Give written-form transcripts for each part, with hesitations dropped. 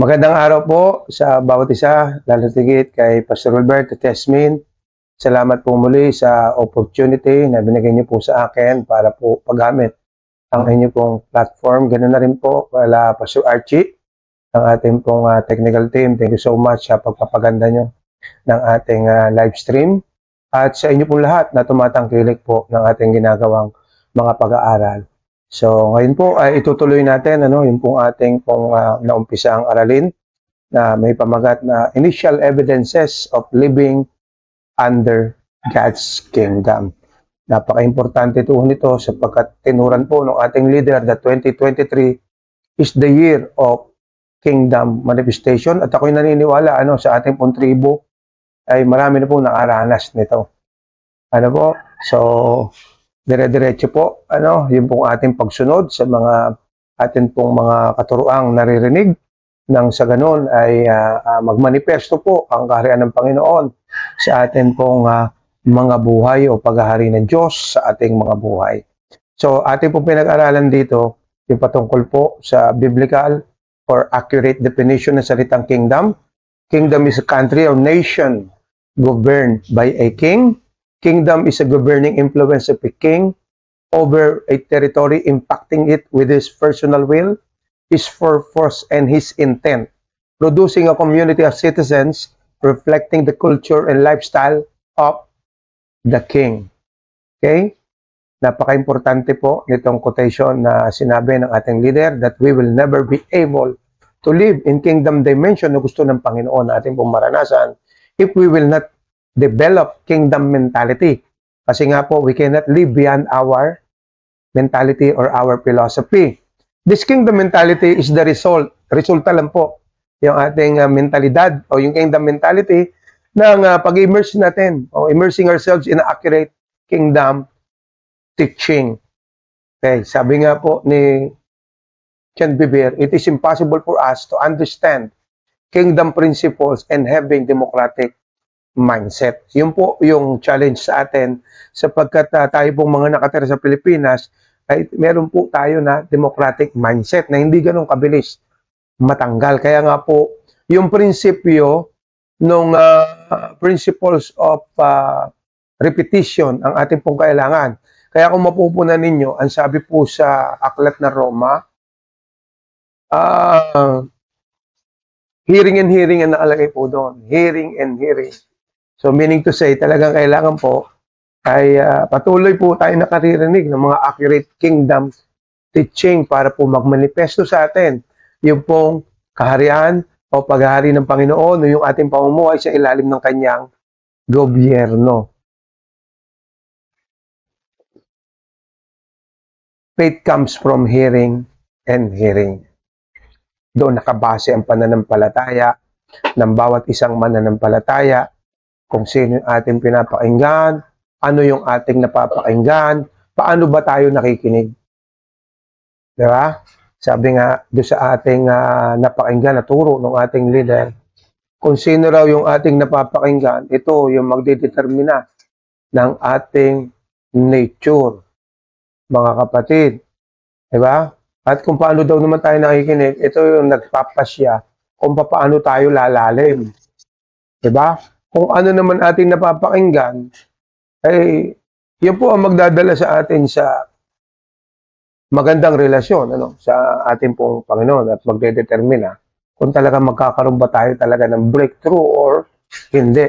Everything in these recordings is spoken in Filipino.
Magandang araw po sa bawat isa, lalo tigit kay Pastor Robert at Tesmin. Salamat po muli sa opportunity na binigay niyo po sa akin para po paggamit ang inyo pong platform. Ganun na rin po wala Pastor Archie, ang ating pong technical team. Thank you so much sa pagpapaganda niyo ng ating live stream. At sa inyo pong lahat na tumatangkilik po ng ating ginagawang mga pag-aaral. So, ngayon po ay itutuloy natin yung pong ating pong naumpisang aralin na may pamagat na Initial Evidences of Living Under God's Kingdom. Napaka-importante po nito sapagkat tinuran po ng ating leader that 2023 is the year of Kingdom Manifestation at ako'y naniniwala sa ating pong tribo ay marami na po nakaranas nito. So, dire-diretso po, yung pong ating pagsunod sa mga atin pong mga katuruang naririnig nang sa ganun ay magmanifesto po ang kaharian ng Panginoon sa atin pong mga buhay o paghahari ng Diyos sa ating mga buhay. So, ating pong pinag-aralan dito yung patungkol po sa biblical or accurate definition ng salitang kingdom. Kingdom is a country or nation governed by a king. Kingdom is a governing influence of a king over a territory, impacting it with his personal will, his purpose, and his intent, producing a community of citizens reflecting the culture and lifestyle of the king. Okay? Napaka-importante po nitong quotation na sinabi ng ating leader that we will never be able to live in kingdom dimension na gusto ng Panginoon na ating pong maranasan if we will not develop kingdom mentality. Kasi nga po, we cannot live beyond our mentality or our philosophy. This kingdom mentality is the resulta lang po yung ating mentalidad o yung kingdom mentality ng pag-immerse natin o immersing ourselves in accurate kingdom teaching. Okay, sabi nga po ni Ken Bibir, it is impossible for us to understand kingdom principles and having democratic mindset. Yun po yung challenge sa atin sapagkat tayo pong mga nakatira sa Pilipinas ay meron po tayo na democratic mindset na hindi ganun kabilis matanggal. Kaya nga po yung prinsipyo ng principles of repetition ang ating pong kailangan. Kaya kung mapupunan ninyo, ang sabi po sa aklat na Roma, hearing and hearing ang nakalagay po doon. Hearing and hearing. So meaning to say, talagang kailangan po ay patuloy po tayo nakaririnig ng mga accurate kingdom teaching para po magmanifesto sa atin yung pong kaharian o paghahari ng Panginoon o yung ating pamumuhay sa ilalim ng kanyang gobyerno. Faith comes from hearing and hearing. Doon nakabase ang pananampalataya ng bawat isang mananampalataya, kung sino yung ating pinapakinggan, ano yung ating napapakinggan, paano ba tayo nakikinig. Diba? Sabi nga doon sa ating napakinggan na turo ng ating leader, kung sino raw yung ating napapakinggan, ito yung magdedetermina ng ating nature. Mga kapatid, diba? At kung paano daw naman tayo nakikinig, ito yung nagpapasya kung paano tayo lalalim. Diba? Kung ano naman ating napapakinggan, ay yun po ang magdadala sa atin sa magandang relasyon sa ating pong Panginoon at magdedetermina kung talaga magkakaroon ba tayo talaga ng breakthrough or hindi,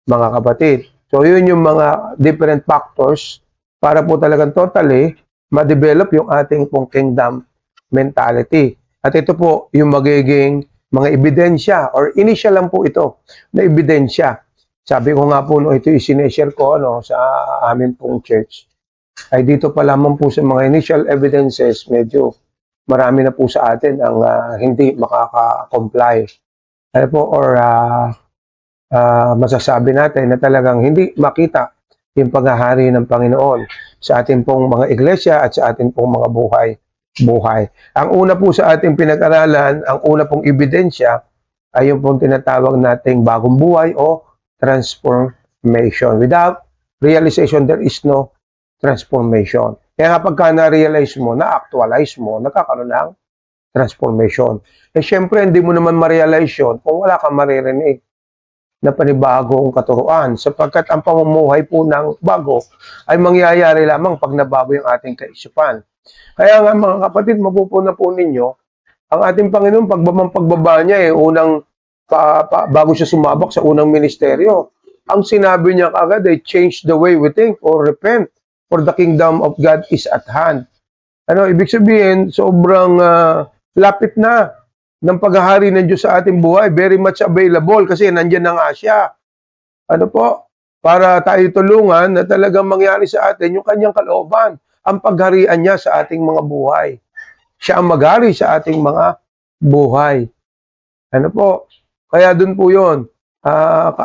mga kapatid. So yun yung mga different factors para po talagang totally ma-develop yung ating pong kingdom mentality. At ito po yung magiging mga ebidensya or initial lang po ito na ebidensya. Sabi ko nga po, ito i-sineshare ko sa amin pong church. Ay dito pa lamang po sa mga initial evidences, medyo marami na po sa atin ang hindi makaka-comply. Masasabi natin na talagang hindi makita yung paghahari ng Panginoon sa ating pong mga iglesia at sa ating pong mga buhay. Ang una po sa ating pinag-aralan, ang una pong ebidensya ay yung pong tinatawag nating bagong buhay o transformation. Without realization, there is no transformation. Kaya nga pagka na-realize mo, na-actualize mo, nagkakaroon ng transformation. Eh syempre, hindi mo naman ma-realize yun kung wala kang maririnig na panibagong katuruan, sapagkat ang pamumuhay po ng bago ay mangyayari lamang pag nabago yung ating kaisipan. Kaya nga mga kapatid, mapupuna po ninyo, ang ating Panginoon, pagbaba niya unang, bago siya sumabak sa unang ministeryo, ang sinabi niya kagad ay change the way we think or repent, for the kingdom of God is at hand. Ano, ibig sabihin, sobrang lapit na ng paghahari ng Diyos sa ating buhay, very much available kasi nandiyan na nga siya. Ano po? Para tayo tulungan na talagang mangyari sa atin yung kanyang kalooban, ang pagharian niya sa ating mga buhay. Siya ang maghari sa ating mga buhay. Ano po? Kaya dun po yun.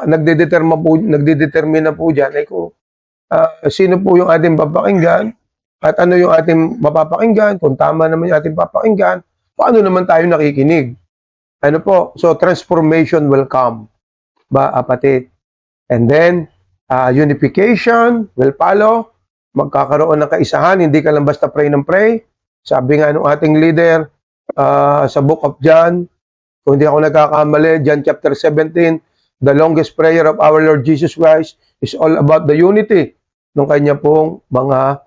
Nagdedetermine na po dyan ay kung sino po yung ating papakinggan at ano yung ating mapapakinggan, kung tama naman yung ating papakinggan, paano naman tayo nakikinig? Ano po? So, transformation will come, ba, kapatid? And then, unification will follow. Magkakaroon ng kaisahan. Hindi ka lang basta pray ng pray. Sabi nga ng ating leader sa book of John, kung hindi ako nagkakamali, John chapter 17, the longest prayer of our Lord Jesus Christ is all about the unity ng kanya pong mga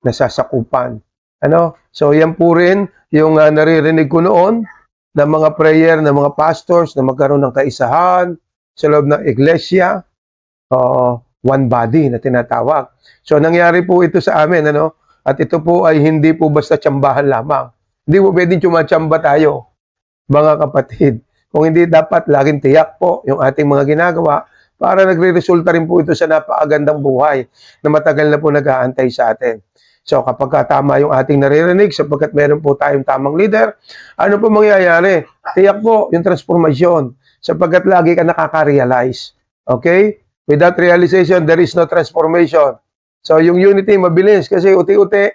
nasasakupan. Ano? So, yan po rin yung naririnig ko noon na mga prayer ng mga pastors na magkaroon ng kaisahan sa loob ng iglesia, one body na tinatawag. So, nangyari po ito sa amin, ano? At ito po ay hindi po basta tsambahan lamang. Hindi po pwedeng tsumatsamba tayo, mga kapatid. Kung hindi, dapat laging tiyak po yung ating mga ginagawa para nagre-resulta rin po ito sa napakagandang buhay na matagal na po nag-aantay sa atin. So kapag tama yung ating naririnig, sapagkat meron po tayong tamang leader, ano po mangyayari? Tiyak po yung transformasyon, sapagkat lagi ka nakaka-realize. Okay? Without realization, there is no transformation. So yung unity mabilis kasi uti-uti,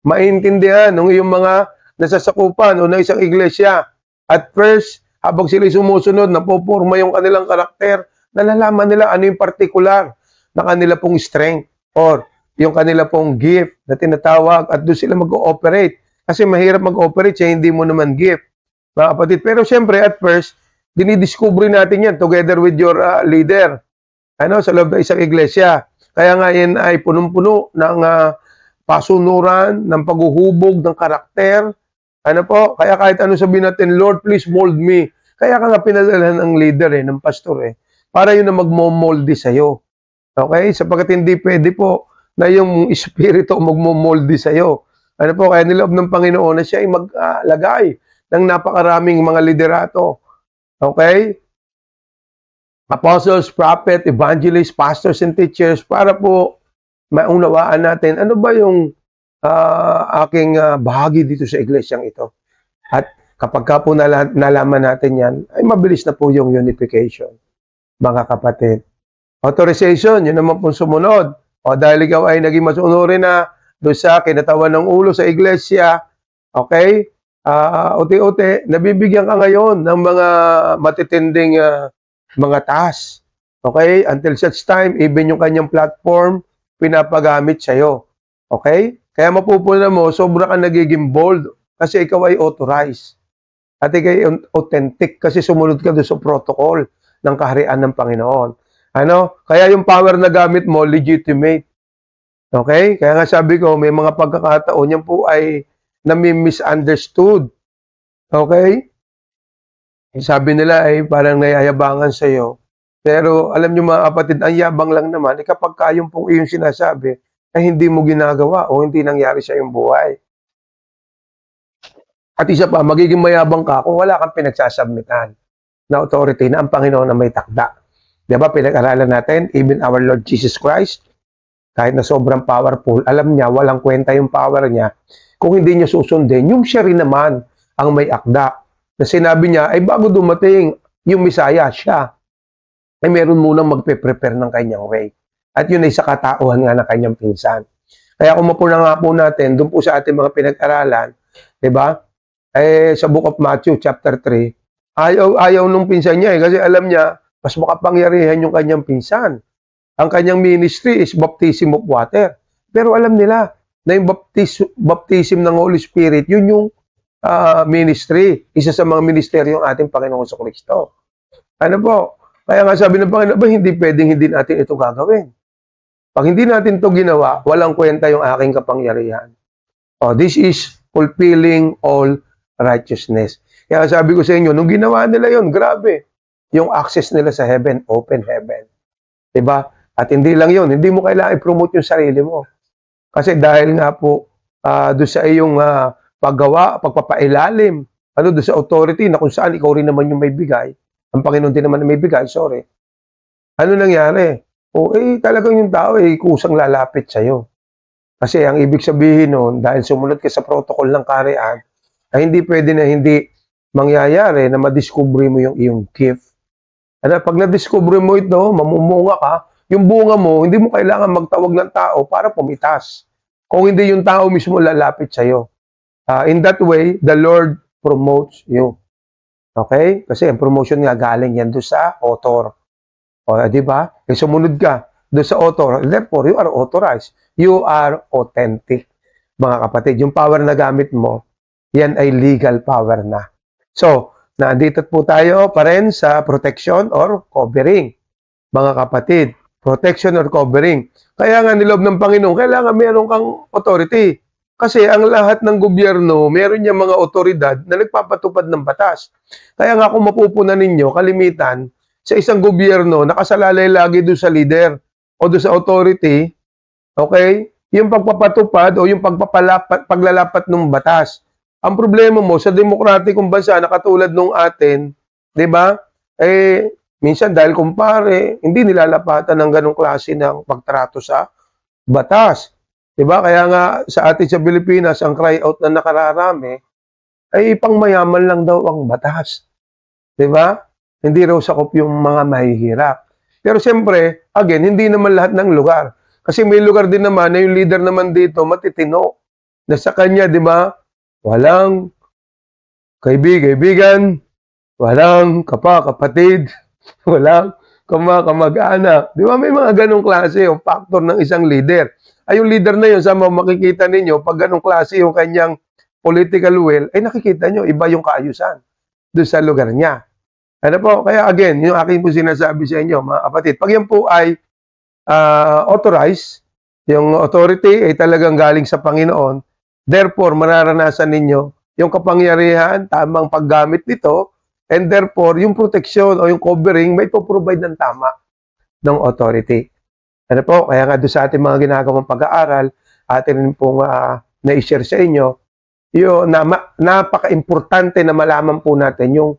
maintindihan ng iyong mga nasasakupan o ng isang iglesia. At first, habang sila sumusunod, napoporma yung kanilang karakter, nalalaman nila ano yung particular na kanila pong strength or yung kanila pong gift na tinatawag at doon sila mag-ooperate. Kasi mahirap mag-ooperate siya, hindi mo naman gift, mga kapatid. Pero syempre, at first, dinidiscover natin yan together with your leader. Ano, sa loob ng isang iglesia. Kaya nga yan ay punong-puno ng pasunuran, ng paghuhubog, ng karakter. Ano po? Kaya kahit ano sabihin natin, Lord, please mold me. Kaya ka nga pinadalhan ng leader, ng pastor, para yun na magmomolde sa'yo. Okay? Sapagkat hindi pwede po na yung espiritu magmomolde sa'yo. Ano po? Kaya niloob ng Panginoon na siya ay maglagay ng napakaraming mga liderato. Okay? Apostles, prophet, evangelists, pastors, and teachers para po maunawaan natin ano ba yung aking bahagi dito sa iglesyang ito. At kapag ka po nalaman natin yan, ay mabilis na po yung unification, mga kapatid. Authorization, yun naman po sumunod. O dahil ikaw ay naging masunurin na doon sa kinatawan ng ulo sa iglesia, okay? Uti-uti, nabibigyan ka ngayon ng mga matitinding mga task. Okay? Until such time, even yung kanyang platform, pinapagamit sa'yo. Okay? Kaya mapupuna mo, sobra ka nagiging bold kasi ikaw ay authorized. At ikaw ay authentic kasi sumunod ka doon sa protocol ng kaharian ng Panginoon. Ano? Kaya yung power na gamit mo, legitimate. Okay? Kaya nga sabi ko, may mga pagkakataon, yan po ay nami-misunderstood. Okay? Sabi nila ay parang nayayabangan sa iyo. Pero alam niyo mga kapatid, ang yabang lang naman, kapag kayong pong iyong sinasabi, ay hindi mo ginagawa o hindi nangyari sa iyong buhay. At isa pa, magiging mayabang ka kung wala kang pinagsasubmitan na authority na ang Panginoon na may takda. Diba, pinag-aralan natin, even our Lord Jesus Christ, kahit na sobrang powerful, alam niya, walang kwenta yung power niya. Kung hindi niya susundin, yung siya rin naman ang may akda. Na sinabi niya, ay bago dumating yung Messiah, siya, ay meron munang magpe-prepare ng kanyang way. At yun ay sa katauhan nga ng kanyang pinsan. Kaya kung mapuna nga po natin, doon po sa ating mga pinag-aralan, diba? Sa book of Matthew, chapter 3, ayaw nung pinsan niya kasi alam niya, mas makapangyarihan yung kanyang pinsan. Ang kanyang ministry is baptism of water. Pero alam nila na yung baptism ng Holy Spirit, yun yung ministry. Isa sa mga ministeryo ng ating Panginoon sa Kristo. Ano po? Kaya nga sabi ng Panginoon, hindi pwedeng hindi natin ito gagawin. Pag hindi natin ito ginawa, walang kwenta yung aking kapangyarihan. This is fulfilling all righteousness. Kaya sabi ko sa inyo, nung ginawa nila yon, grabe. Yung access nila sa heaven, open heaven. Diba? At hindi lang yon, hindi mo kailangan i-promote yung sarili mo. Kasi dahil nga po, doon sa iyong paggawa, pagpapailalim, doon sa authority na kung saan ikaw rin naman yung may bigay, ang Panginoon din naman na may bigay, sorry. Ano nangyari? Talagang yung tao kusang lalapit sa'yo. Kasi ang ibig sabihin nun, dahil sumunod ka sa protocol ng kaharian, ay hindi pwede na hindi mangyayari na madiscover mo yung iyong gift. Pag na-discover mo ito, mamumunga ka, yung bunga mo, hindi mo kailangan magtawag ng tao para pumitas. Kung hindi yung tao mismo lalapit sa'yo. In that way, the Lord promotes you. Okay? Kasi ang promotion nga galing yan doon sa author. Di ba? Sumunod ka doon sa author. Therefore, you are authorized. You are authentic. Mga kapatid, yung power na gamit mo, yan ay legal power na. So, nandito po tayo pa rin sa protection or covering. Mga kapatid, protection or covering. Kaya nga nilob ng Panginoon, kailangan meron kang authority. Kasi ang lahat ng gobyerno, meron niya mga otoridad na nagpapatupad ng batas. Kaya nga kung mapupunan ninyo, kalimitan, sa isang gobyerno, nakasalalay lagi doon sa leader o doon sa authority, okay? Yung pagpapatupad o yung paglalapat ng batas. Ang problema mo sa demokratikong bansa na katulad nung atin, 'di ba? Minsan dahil kumpare, hindi nilalapatan ng ganong klase ng pagtrato sa batas. 'Di ba? Kaya nga sa atin sa Pilipinas, ang cry out na nakararami ay pangmayaman lang daw ang batas. 'Di ba? Hindi raw sakop yung mga mahihirap. Pero siyempre, again, hindi naman lahat ng lugar. Kasi may lugar din naman na yung leader naman dito matitino. Na sa kanya, 'di ba? Walang kaibigan, walang kapatid, walang kamag-anak. Di ba may mga ganong klase o factor ng isang leader. Ay yung leader na yun, sa makikita ninyo, pag ganong klase yung kanyang political will, ay nakikita nyo, iba yung kaayusan doon sa lugar niya. Ano po? Kaya again, yung aking po sinasabi sa inyo, mga kapatid, pag yan po ay authorized, yung authority ay talagang galing sa Panginoon, therefore, mararanasan ninyo yung kapangyarihan, tamang paggamit nito, and therefore, yung protection o yung covering may po-provide ng tama ng authority. Ano po? Kaya nga doon sa ating mga ginagawang pag-aaral, atin pong na-share sa inyo, yung napaka-importante na malaman po natin yung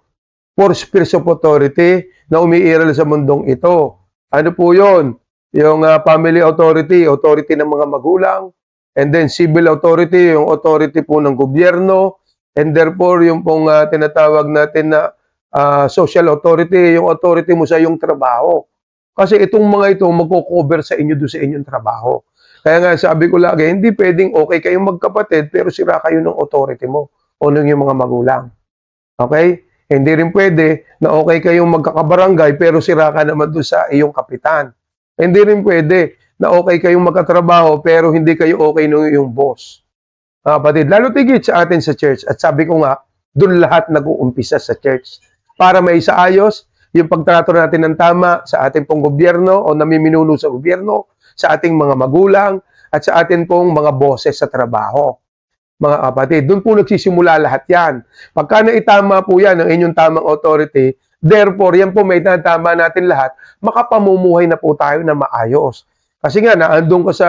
4 spheres of authority na umiiral sa mundong ito. Ano po yun? Yung family authority, authority ng mga magulang, and then civil authority, yung authority po ng gobyerno, and therefore yung pong tinatawag natin na social authority, yung authority mo sa iyong trabaho. Kasi itong mga ito magko-cover sa inyo doon sa inyong trabaho. Kaya nga sabi ko lagi, hindi pwedeng okay kayong magkapatid pero sira kayo ng authority mo o ng yung mga magulang. Okay? Hindi rin pwede na okay kayong magkakabarangay pero sira ka naman doon sa iyong kapitan. Hindi rin pwede na okay kayong magkatrabaho pero hindi kayo okay ng iyong boss. Kapatid, lalo tigit sa atin sa church. At sabi ko nga, doon lahat nag-uumpisa sa church. Para may isaayos yung pagtrato natin ng tama sa ating pong gobyerno o namiminuno sa gobyerno, sa ating mga magulang, at sa ating pong mga boses sa trabaho. Mga kapatid, doon po nagsisimula lahat yan. Pagka naitama po yan ng inyong tamang authority, therefore, yan po may natama natin lahat, makapamumuhay na po tayo na maayos. Kasi nga, naandun ka sa,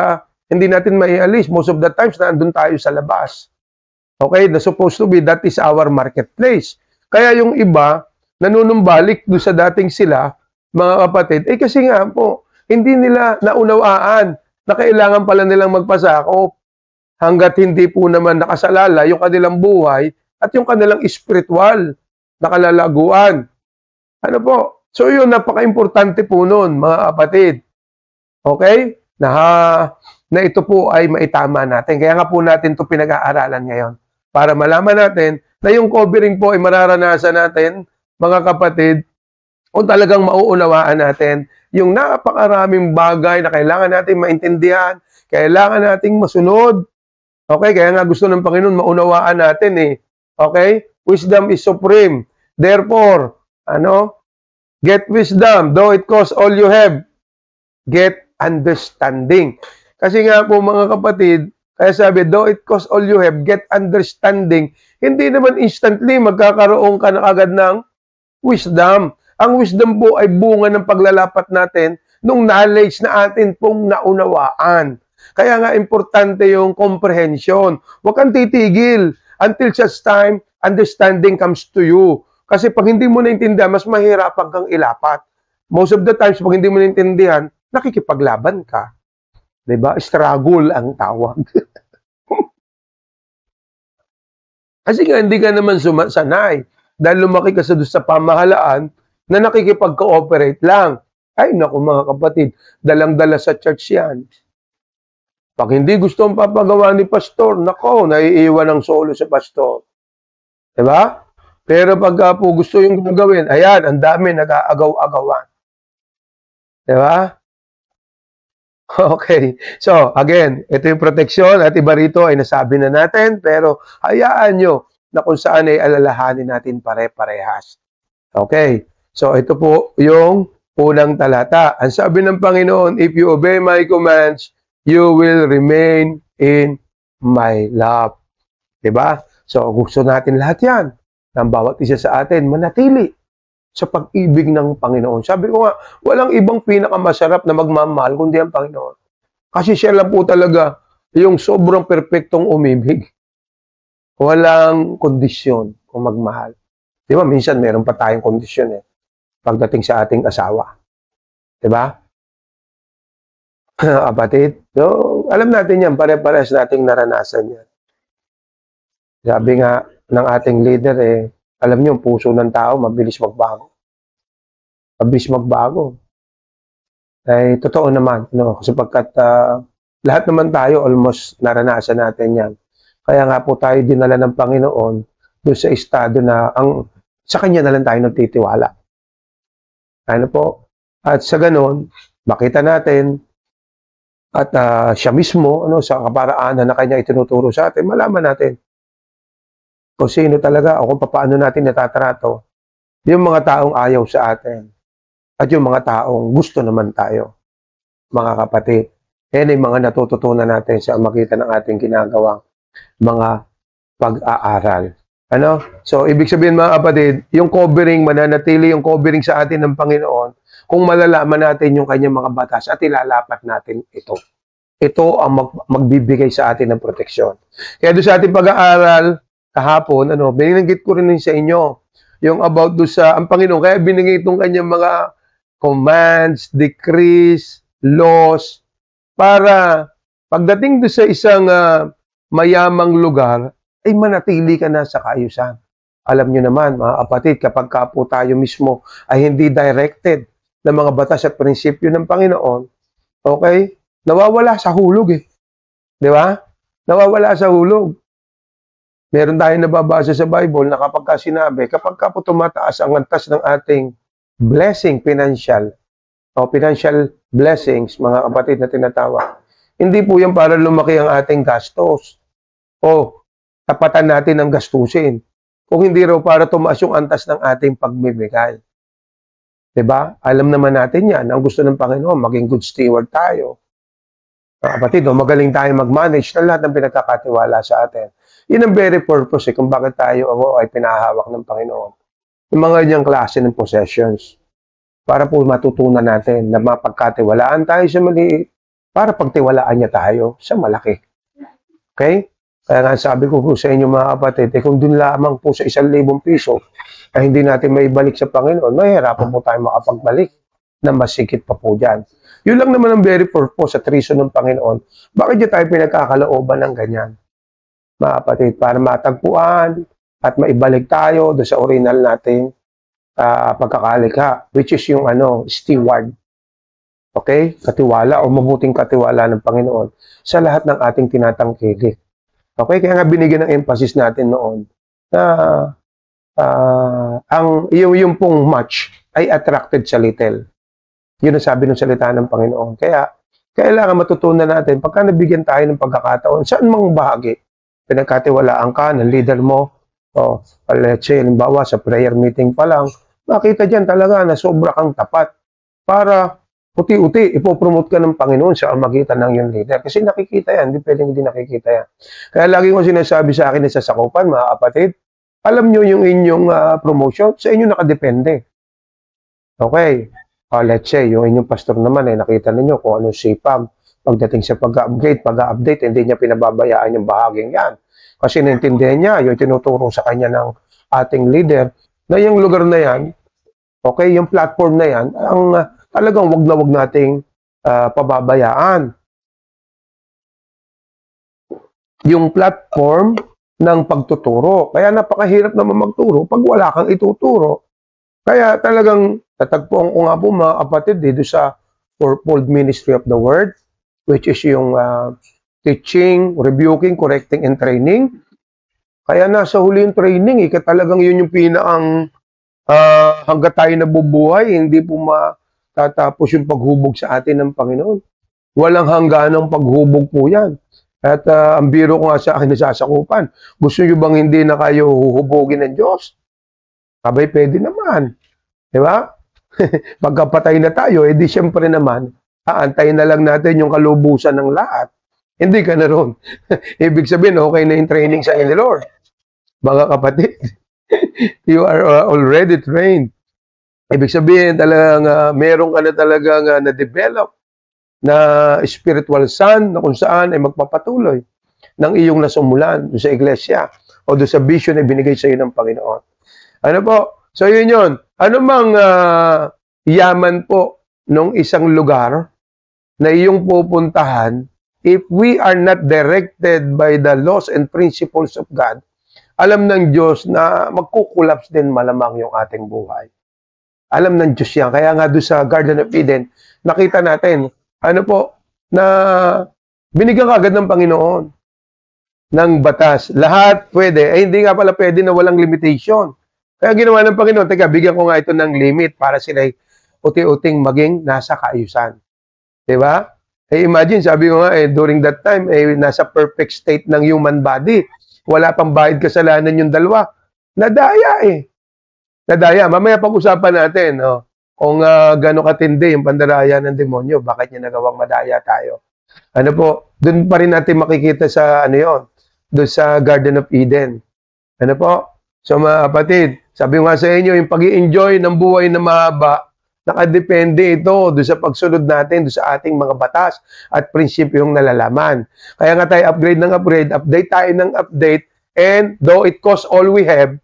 hindi natin maialis. Most of the times, naandun tayo sa labas. Okay? That's supposed to be, that is our marketplace. Kaya yung iba, nanunumbalik doon sa dating sila, mga kapatid, kasi nga po, hindi nila naunawaan na kailangan pala nilang magpasakop hanggat hindi po naman nakasalala yung kanilang buhay at yung kanilang spiritual na kalalaguan. Ano po? So yun, napaka-importante po nun, mga kapatid. Okay? Na ito po ay maitama natin. Kaya nga po natin ito pinag-aaralan ngayon. Para malaman natin na yung covering po ay mararanasan natin, mga kapatid, kung talagang mauunawaan natin yung napakaraming bagay na kailangan natin maintindihan, kailangan nating masunod. Okay? Kaya nga gusto ng Panginoon maunawaan natin Okay? Wisdom is supreme. Therefore, get wisdom, though it costs all you have. Get understanding. Kasi nga po mga kapatid, kaya sabi, though it costs all you have, get understanding. Hindi naman instantly magkakaroon ka na agad ng wisdom. Ang wisdom po ay bunga ng paglalapat natin nung knowledge na atin pong naunawaan. Kaya nga importante yung comprehension. Huwag kang titigil until such time understanding comes to you. Kasi pag hindi mo naintindihan, mas mahirapan kang ilapat. Most of the times, pag hindi mo naintindihan, nakikipaglaban ka. Diba? Struggle ang tawag. Kasi nga, hindi ka naman sanay. Dahil lumaki ka sa pamahalaan na nakikipag-cooperate lang. Ay, naku mga kapatid, dalang-dala sa church yan. Pag hindi gusto ang papagawa ni pastor, nako, naiiwan ng solo sa pastor. Diba? Pero pag po gusto yung gagawin, ayan, ang dami nag-aagaw-agawan. Diba? Okay. So, again, ito yung proteksyon at iba rito ay nasabi na natin, pero hayaan nyo na kung saan ay alalahanin natin pare-parehas. Okay. So, ito po yung unang talata. Ang sabi ng Panginoon, if you obey my commands, you will remain in my love. Diba? So, gusto natin lahat yan. Ng bawat isa sa atin, manatili sa pag-ibig ng Panginoon. Sabi ko nga, walang ibang pinakamasarap na magmamahal kundi ang Panginoon. Kasi siya lang po talaga yung sobrang perpektong umibig. Walang kondisyon kung magmahal. Di ba? Minsan meron pa tayong kondisyon pagdating sa ating asawa. Di ba? Kapatid? So, alam natin yan. Pare-pares nating naranasan yan. Sabi nga ng ating leader, alam niyo, ang puso ng tao, mabilis magbago. Mabilis magbago. Ay, totoo naman. Sapagkat lahat naman tayo, almost naranasan natin yan. Kaya nga po tayo dinala ng Panginoon doon sa estado na sa Kanya na lang tayo nagtitiwala. Ano po? At sa ganon, makita natin at siya mismo, sa kaparaanan na Kanya itinuturo sa atin, malaman natin kung sino talaga o kung paano natin natatrato yung mga taong ayaw sa atin at yung mga taong gusto naman tayo, mga kapatid. Yan ay mga natututunan natin sa makita ng ating ginagawang mga pag-aaral. So, ibig sabihin mga kapatid, yung covering, mananatili yung covering sa atin ng Panginoon kung malalaman natin yung kanyang mga batas at ilalapat natin ito. Ito ang magbibigay sa atin ng proteksyon. Kaya doon sa ating pag-aaral, kahapon, binanggit ko rin sa inyo yung about doon sa ang Panginoon. Kaya binigay itong kanyang mga commands, decrees, laws, para pagdating doon sa isang mayamang lugar, ay manatili ka na sa kaayusan. Alam nyo naman, mga kapatid, kapag po tayo mismo ay hindi directed ng mga batas at prinsipyo ng Panginoon, okay, nawawala sa hulog Di ba? Nawawala sa hulog. Meron tayong nababasa sa Bible na kapag sinabi, kapag po tumataas ang antas ng ating blessing, financial blessings, mga kapatid na tinatawag, hindi po yan para lumaki ang ating gastos o tapatan natin ang gastusin. Kung hindi raw para tumaas yung antas ng ating pagbibigay. Diba? Alam naman natin yan. Ang gusto ng Panginoon, maging good steward tayo. Mga kapatid, magaling tayo mag-manage ng lahat ng pinagkakatiwala sa atin. Yun ang very purpose kung bakit tayo ay pinahawak ng Panginoon. Yung mga ganyang klase ng possessions. Para po matutunan natin na mapagkatiwalaan tayo sa maliit para pagtiwalaan niya tayo sa malaki. Okay? Kaya nga sabi ko po sa inyo mga kapatid, kung dun lamang po sa 1,000 piso ay hindi natin maibalik sa Panginoon, mahirapan po tayo makapagbalik na masikit pa po dyan. Yun lang naman ang very purpose at reason ng Panginoon. Bakit niya tayo pinagkakalooban ng ganyan? Mga kapatid, para matagpuan at maibalik tayo doon sa original nating pagkakalikha, which is yung steward. Okay? Katiwala o mabuting katiwala ng Panginoon sa lahat ng ating tinatangkilik. Okay? Kaya nga binigyan ng emphasis natin noon na yung pong much ay attracted sa little. Yun ang sabi ng salita ng Panginoon. Kaya, kailangan matutunan natin, pagka nabigyan tayo ng pagkakataon, saan mang bahagi, pinagkatiwalaan ka ng leader mo, O, let's say, halimbawa, sa prayer meeting pa lang, makita dyan talaga na sobra kang tapat para uti-uti, ipopromote ka ng Panginoon sa magitan ng yung leader. Kasi nakikita yan, hindi pwedeng hindi nakikita yan. Kaya lagi ko sinasabi sa akin sa sakupan, mga kapatid, alam nyo yung inyong promotion, sa inyo nakadepende. Okay, let's say, yung inyong pastor naman, nakita ninyo kung anong sipag pagdating sa pag-update, hindi niya pinababayaan yung bahaging yan. Kasi naintindihan niya, yung tinuturo sa kanya ng ating leader, na yung lugar na yan, okay, yung platform na yan, ang talagang wag na wag nating pababayaan. Yung platform ng pagtuturo. Kaya napakahirap naman magturo pag wala kang ituturo. Kaya talagang tatagpuan ko nga po mga kapatid dito sa fourfold ministry of the word, which is yung teaching, rebuking, correcting, and training. Kaya nasa huli yung training, talagang yun yung pinakang hanggat tayo nabubuhay, hindi po matatapos yung paghubog sa atin ng Panginoon. Walang hangganang paghubog po yan. At ang biro ko nga sa akin nasasakupan, gusto nyo bang hindi na kayo huhubogin ng Diyos? Abay, pwede naman. Di ba? Pagkapatay na tayo, edi siyempre naman, aantayin na lang natin yung kalubusan ng lahat. Hindi ka na ron. Ibig sabihin, okay na yung training sa inyo, Lord. Mga kapatid, you are already trained. Ibig sabihin, talagang meron ka na talagang na-develop na spiritual son na kung saan ay magpapatuloy ng iyong nasumulan doon sa iglesia o doon sa vision na binigay sa iyo ng Panginoon. Ano po? So yun yun. Ano mang yaman po ng isang lugar na iyong pupuntahan, if we are not directed by the laws and principles of God, alam ng Diyos na magkukulaps din malamang yung ating buhay. Alam ng Diyos yan. Kaya nga doon sa Garden of Eden, nakita natin, ano po, na binigyan kagad ng Panginoon ng batas. Lahat pwede. Hindi nga pala pwede na walang limitation. Kaya ginawa ng Panginoon, teka, bigyan ko nga ito ng limit para sila uti-uting maging nasa kaayusan. Diba? Imagine, sabi ko nga, during that time, nasa perfect state ng human body. Wala pang bahid kasalanan yung dalawa. Nadaya Nadaya. Mamaya pag-usapan natin, kung gano'ng katindi yung pandaraya ng demonyo, bakit niya nagawang madaya tayo. Ano po, doon pa rin natin makikita sa, doon sa Garden of Eden. Ano po? So mga kapatid, sabi nga sa inyo, yung pag-i-enjoy ng buhay na mahaba, nakadepende ito doon sa pagsunod natin, doon sa ating mga batas at prinsipyong nalalaman. Kaya nga tayo upgrade ng update tayo ng update, and though it costs all we have,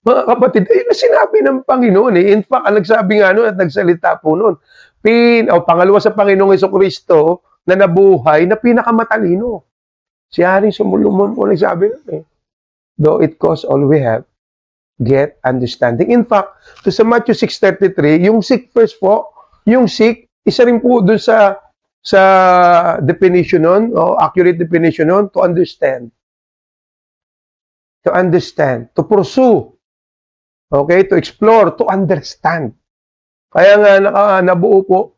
mga kapatid, ayun na sinabi ng Panginoon. In fact, ang nagsabi nga nun at nagsalita po nun, pangalawa sa Panginoong Jesucristo na nabuhay na pinakamatalino. Si Haring Solomon po nagsabi nun Though it costs all we have, get understanding. In fact, sa Matthew 6:33, yung seek first po, yung seek, isa rin po dun sa definition nun, accurate definition nun, to understand. To understand, to pursue, okay, to explore, to understand. Kaya nga nabuo po,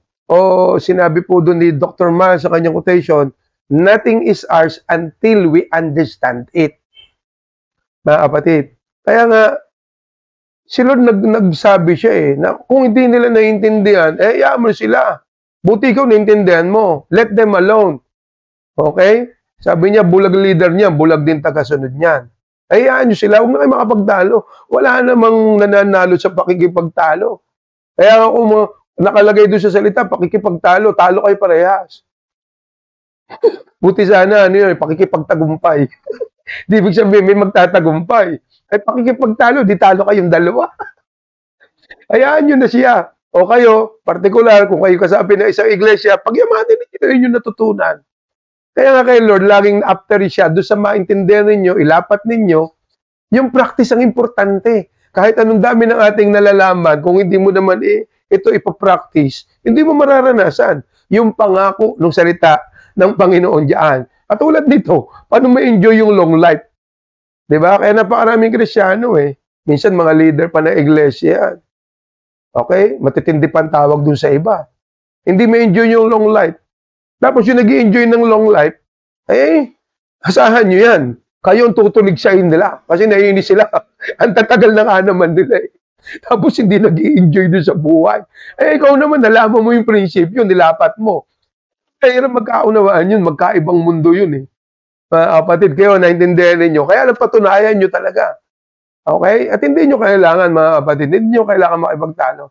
sinabi po doon ni Dr. Miles sa kanyang quotation, nothing is ours until we understand it. Mga kapatid, kaya nga, si Lord nagsabi siya na kung hindi nila naiintindihan, iyaan mo sila. Buti ikaw naiintindihan mo. Let them alone. Okay? Sabi niya, bulag leader niya, bulag din tagasunod niyan. Hayaan nyo sila, huwag na kayo makapagtalo. Wala namang nananalo sa pakikipagtalo. Kaya kung nakalagay doon sa salita, pakikipagtalo, talo kayo parehas. Buti sana, pakikipagtagumpay. Di ibig sabihin, may magtatagumpay. Ay pakikipagtalo, di talo kayong dalawa. Hayaan nyo na siya. O kayo, partikular, kung kayo kasabi na isang iglesia, pagyamanin ninyo, yun yung natutunan. Kaya nga kay Lord, laging after siya, doon sa maintindihan ninyo, ilapat ninyo, yung practice ang importante. Kahit anong dami ng ating nalalaman, kung hindi mo naman ito ipapractice, hindi mo mararanasan yung pangako ng salita ng Panginoon diyan. At tulad nito, paano ma-enjoy yung long life? Diba? Kaya napakaraming Kristyano Minsan mga leader pa ng iglesia. Okay? Matitindi pa ang tawag dun sa iba. Hindi ma-enjoy yung long life. Tapos yung nag-i-enjoy ng long life, asahan nyo yan. Kayo ang tutulig sa nila kasi naiinis sila. Ang tatagal na nga naman nila eh. Tapos hindi nag-i-enjoy doon sa buhay. Eh, ikaw naman, nalaman mo yung prinsipyo, nilapat mo. Kaya magkaunawaan yun, magkaibang mundo yun eh. Mga kapatid, kayo, naintindihan ninyo. Kaya napatunayan nyo talaga. Okay? At hindi nyo kailangan, mga kapatid, hindi nyo kailangan makipagtalo.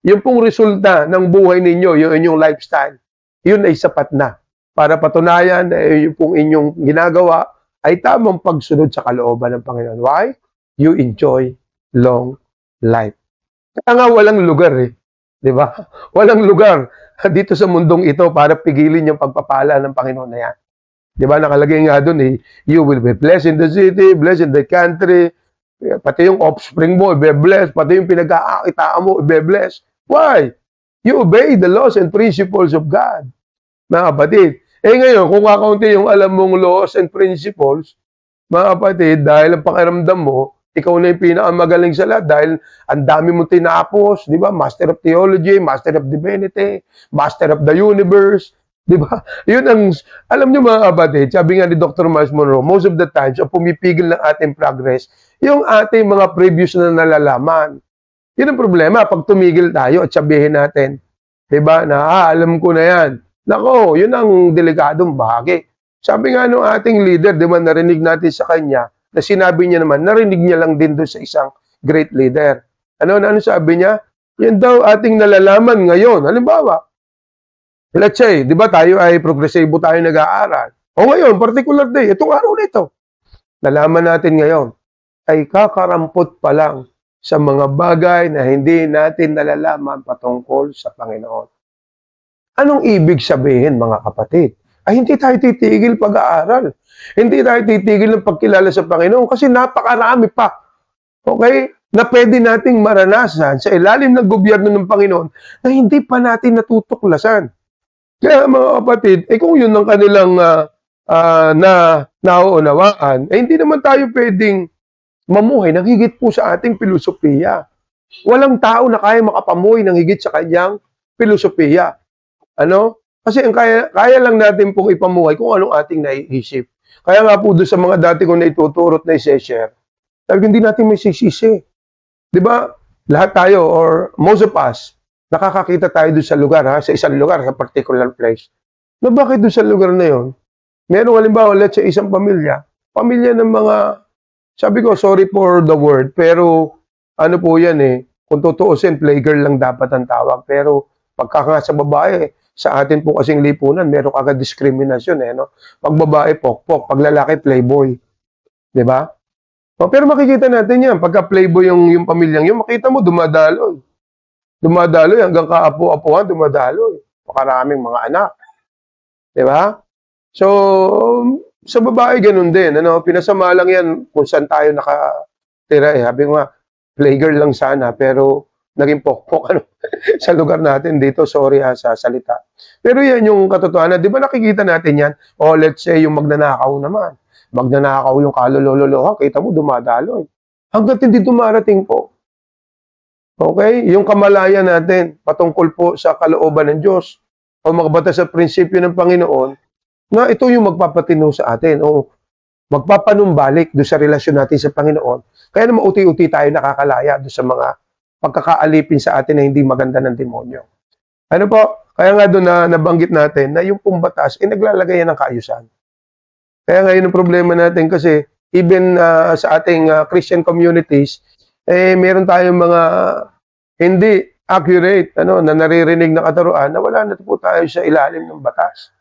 Yung pong resulta ng buhay ninyo, yung inyong lifestyle, yun ay sapat na para patunayan na yung pong inyong ginagawa ay tamang pagsunod sa kalooban ng Panginoon. Why? You enjoy long life. Kaya nga walang lugar eh. Di ba? Walang lugar dito sa mundong ito para pigilin yung pagpapala ng Panginoon na yan. Di ba? Nakalagay nga doon eh, you will be blessed in the city, blessed in the country, pati yung offspring mo, ibe-bless, pati yung pinag-aakitaan mo, ibe-bless. Why? You obey the laws and principles of God. Mga kapatid. Eh ngayon, kung kakaunti yung alam mong laws and principles, mga kapatid, dahil ang pakiramdam mo, ikaw na yung pinakamagaling sa lahat dahil ang dami mong tinapos, di ba? Master of Theology, Master of Divinity, Master of the Universe, di ba? Yun ang, alam nyo mga kapatid, sabi nga ni Dr. Miles Monroe, most of the times, ang pumipigil ng ating progress, yung ating mga previous na nalalaman. Yun ang problema, pag tumigil tayo at sabihin natin, di ba, na alam ko na yan. Nako, yun ang delikadong bahagi. Sabi nga nung ating leader, di ba, narinig natin sa kanya, na sinabi niya naman, narinig niya lang din doon sa isang great leader. Ano sabi niya? Yan daw ating nalalaman ngayon. Halimbawa, let's say, di ba tayo ay progresibo tayo nag-aaral. O ngayon, particular day, itong araw nito, nalaman natin ngayon, ay kakarampot pa lang sa mga bagay na hindi natin nalalaman patungkol sa Panginoon. Anong ibig sabihin, mga kapatid? Ay hindi tayo titigil pag-aaral. Hindi tayo titigil ng pagkilala sa Panginoon kasi napakarami pa. Okay? Na pwede nating maranasan sa ilalim ng gobyerno ng Panginoon na hindi pa natin natutuklasan. Kaya mga kapatid, kung yun ang kanilang nauunawaan, hindi naman tayo pwedeng mamuhay ng higit po sa ating filosofiya. Walang tao na kaya makapamuhay ng higit sa kanyang filosofiya. Ano? Kasi ang kaya lang natin pong ipamuhay kung anong ating naiisip. Kaya nga po doon sa mga dati kong naituturot na i-share, sabi hindi natin may sisisi. Di ba? Lahat tayo or most of us, nakakakita tayo doon sa lugar, sa isang lugar, sa particular place. Na bakit doon sa lugar na yon? Meron halimbawa, let's say isang pamilya ng mga, sabi ko, sorry for the word, pero ano po yan eh, kung tutuusin, playgirl lang dapat ang tawag. Pero pagka nga sa babae, sa atin po kasing lipunan, meron agad diskriminasyon eh, no? Pag babae, pokpok, pag lalaki, playboy. Di ba? Pero makikita natin yan, pagka playboy yung pamilyang yun, makita mo, dumadaloy. Dumadaloy, hanggang kaapo-apuhan, dumadaloy. Pakaraming mga anak. Di ba? So, sa babae, ganun din. Ano? Pinasama lang yan kung saan tayo nakatira eh. Sabi ko nga, playgirl lang sana, pero naging pokpok ano, sa lugar natin dito, sorry sa salita. Pero yan yung katotohanan. Di ba nakikita natin yan? O let's say yung magnanakaw naman. Magnanakaw yung kalolololoha, kita mo dumadaloy. Hanggat hindi dumarating po. Okay? Yung kamalayan natin patungkol po sa kalooban ng Diyos o makabatas sa prinsipyo ng Panginoon na ito yung magpapatino sa atin o magpapanumbalik doon sa relasyon natin sa Panginoon. Kaya naman uti-uti tayo nakakalaya doon sa mga pagkakaalipin sa atin na hindi maganda ng demonyo. Ano po? Kaya nga doon na nabanggit natin na yung pumbatas ay naglalagay yan ng kaayusan. Kaya ngayon ang problema natin kasi even sa ating Christian communities, meron tayong mga hindi accurate na naririnig na kataruan na wala na po tayo sa ilalim ng batas.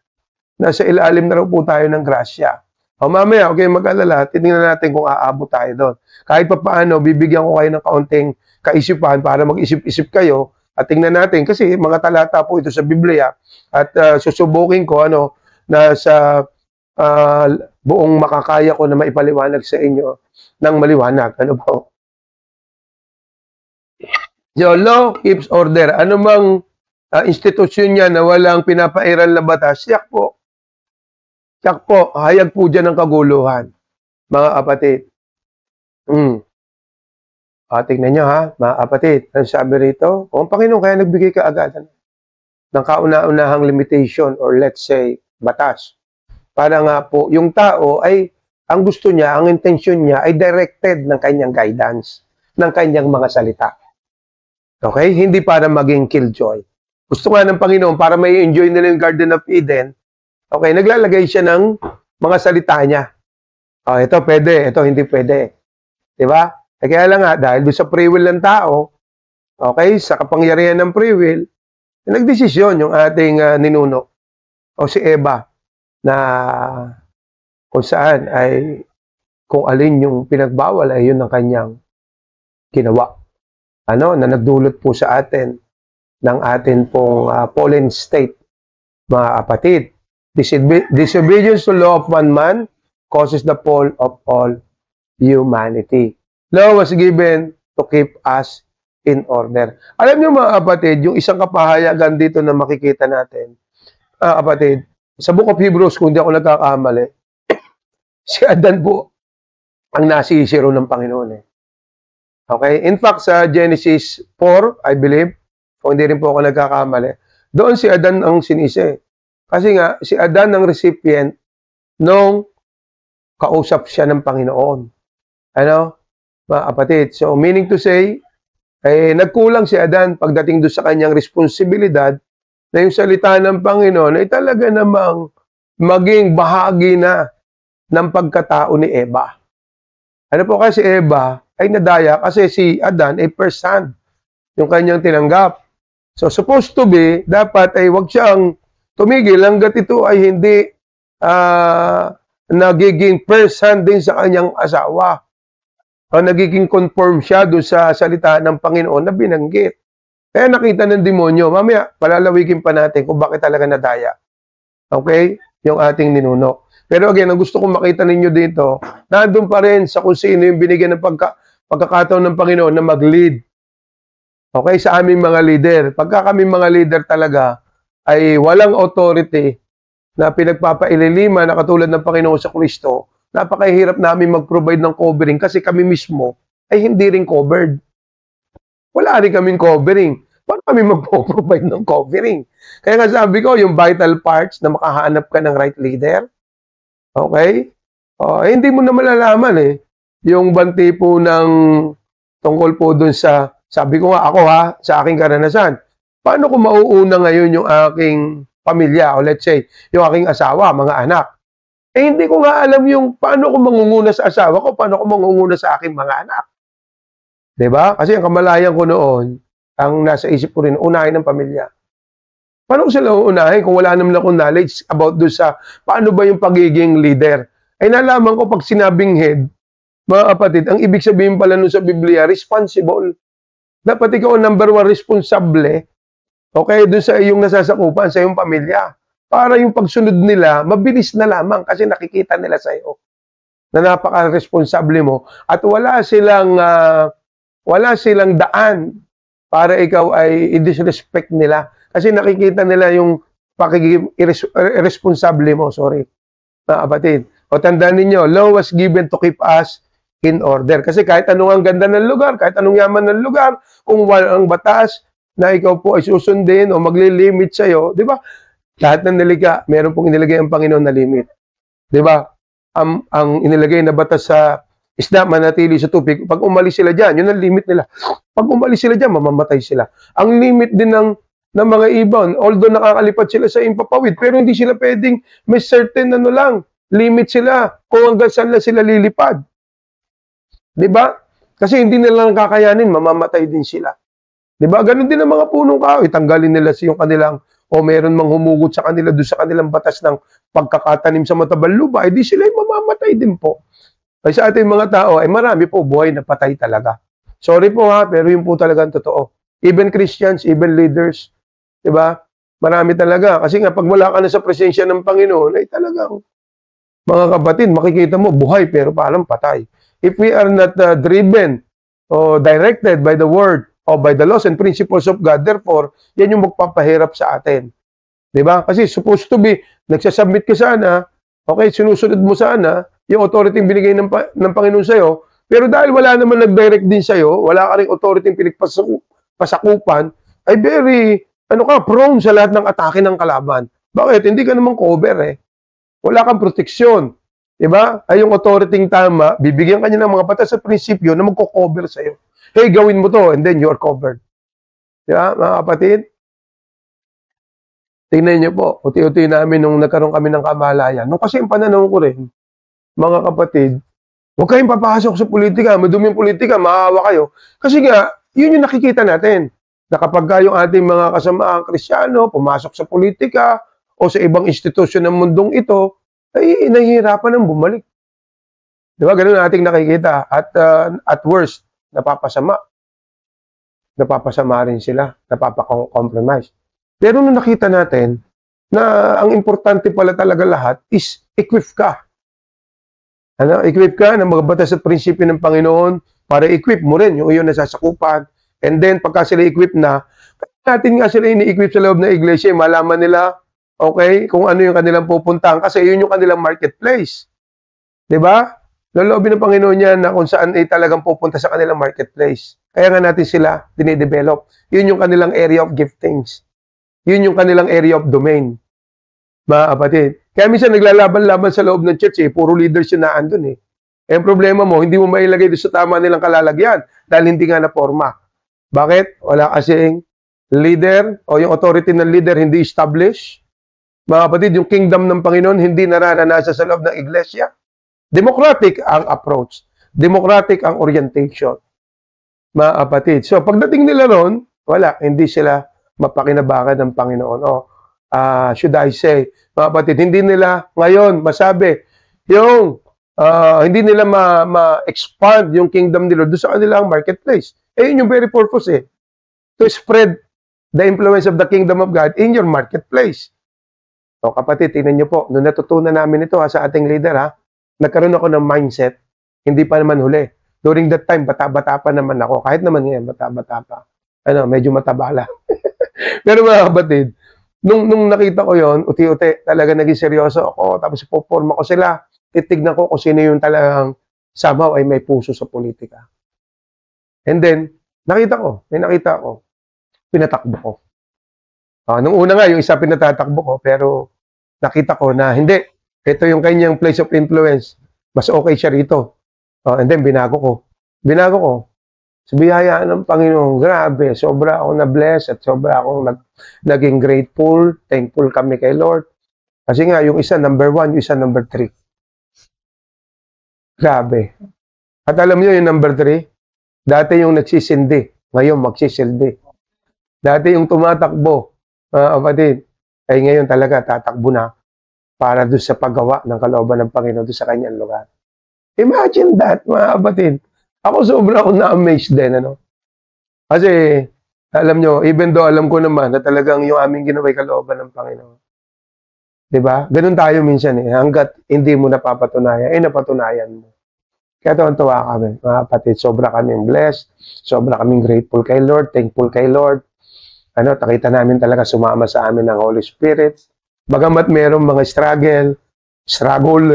Nasa ilalim na raw po tayo ng grasya. O mamaya, okay, mag-alala, titingnan natin kung aabot tayo doon. Kahit pa paano, bibigyan ko kayo ng kaunting kaisipan para mag-isip-isip kayo at tingnan natin kasi mga talata po ito sa Biblia at susubukin ko na sa buong makakaya ko na maipaliwanag sa inyo ng maliwanag. Ano po? So, law keeps order. Ano mang institusyon niya na walang pinapairal na batas, siyak po. Siyak po, hayag po dyan ng kaguluhan, mga kapatid. Tingnan nyo ha, mga kapatid, ang sabi rito, ang Panginoon kaya nagbigay ka agad ng kauna-unahang limitation or let's say, batas. Para nga po, yung tao ay ang gusto niya, ang intensyon niya ay directed ng kanyang guidance, ng kanyang mga salita. Okay? Hindi para maging killjoy. Gusto nga ng Panginoon, para may enjoy nila yung Garden of Eden, okay, naglalagay siya ng mga salita niya. Oh, ito pwede, ito hindi pwede. Diba? Kaya lang nga, dahil doon sa free will ng tao, okay, sa kapangyarihan ng free will, nagdesisyon yung ating ninuno o si Eva na kung saan ay kung alin yung pinagbawal ay yun ang kanyang ginawa. Ano, na nagdulot po sa atin ng atin pong fallen state, mga kapatid. Disobedience to law of one man causes the fall of all humanity. Law was given to keep us in order. Alam niyo mga kapatid, yung isang kapahayagan dito na makikita natin, kapatid, sa Book of Hebrews, kung di ako nagkakamali, si Adan po ang nasisiro ng Panginoon eh. Okay? In fact, sa Genesis 4, I believe, kung hindi rin po ako nagkakamali, doon si Adan ang sinisi. Kasi nga, si Adan ang recipient nung kausap siya ng Panginoon. Ano? Mga kapatid. So, meaning to say, nagkulang si Adan pagdating doon sa kanyang responsibilidad na yung salita ng Panginoon ay talaga namang maging bahagi na ng pagkatao ni Eva. Ano po kasi Eva ay nadaya kasi si Adan ay first son yung kanyang tinanggap. So supposed to be, dapat ay wag siyang tumigil hanggat ito ay hindi nagiging first son din sa kanyang asawa. O nagiging conform siya doon sa salita ng Panginoon na binanggit. Kaya nakita ng demonyo, mamaya palalawikin pa natin kung bakit talaga nadaya. Okay? Yung ating ninuno. Pero again, ang gusto kong makita ninyo dito, nandun pa rin sa kung sino yung binigyan ng pagkakataon ng Panginoon na mag-lead. Okay? Sa aming mga leader. Pagka kami mga leader talaga, ay walang authority na pinagpapaililiman na katulad ng Panginoon sa Kristo, napakahirap namin mag-provide ng covering kasi kami mismo ay hindi rin covered. Wala rin kaming covering. Paano kami mag-provide ng covering? Kaya nga sabi ko, yung vital parts na makahanap ka ng right leader, okay? Hindi mo na malalaman eh. Yung banti po ng tungkol po dun sa, sabi ko nga ako sa aking karanasan, paano ko mauuna ngayon yung aking pamilya o let's say, yung aking asawa, mga anak? Hindi ko nga alam yung paano ko mangunguna sa asawa ko, paano ko mangunguna sa aking mga anak. Diba? Kasi ang kamalayan ko noon, ang nasa isip ko rin, unahin ng pamilya. Paano ko sila uunahin kung wala naman akong knowledge about doon sa paano ba yung pagiging leader? Ay nalaman ko pag sinabing head, mga kapatid, ang ibig sabihin pala nun sa Biblia, responsible. Dapat ikaw ang number one responsable, okay, doon sa iyong nasasakupan, sa iyong pamilya. Para yung pagsunod nila, mabilis na lamang kasi nakikita nila sa iyo na napaka-responsable mo at wala silang daan para ikaw ay i-disrespect nila. Kasi nakikita nila yung pakiging irresponsable mo, sorry. Mga kapatid. O tandaan ninyo, law was given to keep us in order. Kasi kahit anong ang ganda ng lugar, kahit anong yaman ng lugar, kung walang batas na ikaw po ay susundin o magli-limit sa'yo, di ba? Lahat ng nilikha, meron pong inilagay ang Panginoon na limit. Di ba? Ang inilagay na batas sa isda manatili sa tubig. Pag umalis sila dyan, yun ang limit nila. Pag umalis sila dyan, mamamatay sila. Ang limit din ng mga ibon, although nakakalipat sila sa impapawid, pero hindi sila pwedeng, may certain limit sila kung hanggang saan lang sila lilipad. Diba? Kasi hindi nila kakayanin, mamamatay din sila. Diba? Ganun din ang mga punong kahoy, tanggalin nila yung kanilang, o meron mang humugot sa kanila doon sa kanilang batas ng pagkakatanim sa matabang lupa, di sila ay mamamatay din po. Ay sa ating mga tao, ay marami po buhay na patay talaga. Sorry po pero yun po talaga ang totoo. Even Christians, even leaders, diba? Marami talaga. Kasi nga, pag wala ka na sa presensya ng Panginoon, ay talagang, mga kapatid, makikita mo, buhay pero parang patay. If we are not driven o directed by the Word o by the laws and principles of God, therefore, yan yung magpapahirap sa atin. Diba? Kasi supposed to be, nagsasubmit ka sana, okay, sinusunod mo sana, yung authority yung binigay ng Panginoon sa'yo, pero dahil wala naman nag-direct din sa'yo, wala ka rin authority yung pinagpasakupan, ay very, prone sa lahat ng atake ng kalaban. Bakit? Hindi ka naman cover eh. Wala kang proteksyon. Diba? Ay yung authority tama, bibigyan ka niya ng mga batas sa prinsipyo na magko-cover sa'yo. Hey, gawin mo to, and then you are covered. Diba, mga kapatid? Tingnan niyo po, uti-uti namin nung nagkaroon kami ng kamalayan. Nung kasi yung pananaw ko rin, mga kapatid, huwag kayong papasok sa politika, maduming politika, maawa kayo. Kasi nga, yun yung nakikita natin. Na kapag yung ating mga kasamaang Kristiyano, pumasok sa politika, o sa ibang institusyon ng mundong ito, ay nahihirapan ng bumalik. Diba? Ganun ating nakikita. At worst, napapasama. Napapasama rin sila. Napapacompromise. Pero nung nakita natin na ang importante pala talaga lahat is equip ka. Ano? Equip ka ng mga batas at prinsipyo ng Panginoon para equip mo rin yung iyong nasasakupan. And then, pagka sila equip na, natin nga sila ini-equip sa loob ng iglesia, malaman nila, okay, kung ano yung kanilang pupuntahan. Kasi yun yung kanilang marketplace. Diba? Loloobin ng Panginoon yan na kung saan ay talagang pupunta sa kanilang marketplace. Kaya nga natin sila dinidevelop. Yun yung kanilang area of giftings. Yun yung kanilang area of domain. Mga kapatid. Kaya minsan naglalaban-laban sa loob ng church puro leaders yung naandun Eh, ang problema mo, hindi mo mailagay doon sa tama nilang kalalagyan dahil hindi nga na-forma. Bakit? Wala kasing leader o yung authority ng leader hindi established. Mga kapatid, yung kingdom ng Panginoon hindi nararanasan sa loob ng iglesia. Democratic ang approach. Democratic ang orientation. Mga kapatid. So, pagdating nila ron, wala, hindi sila mapakinabangan ng Panginoon. Should I say, mga kapatid, hindi nila ngayon masabi yung hindi nila ma-expand yung kingdom nila doon sa kanilang marketplace. Yun yung very purpose to spread the influence of the kingdom of God in your marketplace. So kapatid, tingnan nyo po, nung natutunan namin ito sa ating leader, nagkaroon ako ng mindset, hindi pa naman huli. During that time, bata-bata pa naman ako. Kahit naman ngayon, bata-bata pa. Medyo matabala. Pero mga kapatid, nung nakita ko yon, uti-uti, talaga naging seryoso ako. Tapos ipoforma ko sila. Titignan ko kung sino yung talagang somehow ay may puso sa politika. And then, may nakita ko, pinatakbo ko. Nung una nga, yung isa pinatatakbo ko, pero nakita ko na hindi. Ito yung kanyang place of influence. Mas okay siya rito. And then, binago ko. Sa biyaya ng Panginoon, grabe, sobra akong na-bless at sobra akong naging grateful, thankful kami kay Lord. Kasi nga, yung isa number 1, yung isa number 3. Grabe. At alam niyo yung number 3, dati yung nagsisindi, ngayon magsisildi. Dati yung tumatakbo, kapatid, ay ngayon talaga tatakbo na para doon sa paggawa ng kalooban ng Panginoon doon sa kanyang lugar. Imagine that, mga kapatid. Ako sobra akong na-amaze din, Kasi, alam nyo, even though alam ko naman na talagang yung aming ginawa'y kalooban ng Panginoon. Diba? Ganun tayo minsan hanggat hindi mo napapatunayan, napatunayan mo. Kaya tuwan-tuwa kami, mga kapatid. Sobra kaming blessed, sobra kaming grateful kay Lord, thankful kay Lord. Nakita namin talaga sumama sa amin ng Holy Spirit. Bagamat merong mga struggle,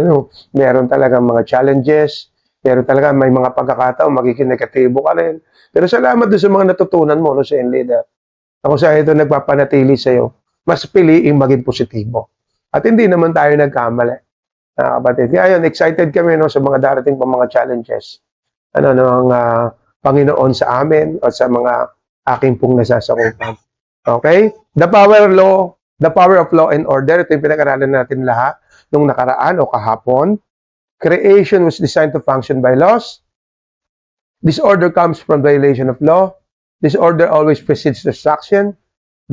meron talagang mga challenges, pero talaga may mga pagkakataon, magiging negatibo ka rin. Pero salamat doon sa mga natutunan mo, sa leader. Ako sa ito nagpapanatili sa iyo, mas piliing maging positibo. At hindi naman tayo nagkamali. Kapatid. Kaya yun, excited kami sa mga darating pa mga challenges. Ng Panginoon sa amin o sa mga aking pong nasasakupan. Okay? The power of law and order, ito yung pinag-aralan natin lahat nung nakaraan o kahapon. Creation was designed to function by laws. Disorder comes from violation of law. Disorder always precedes destruction.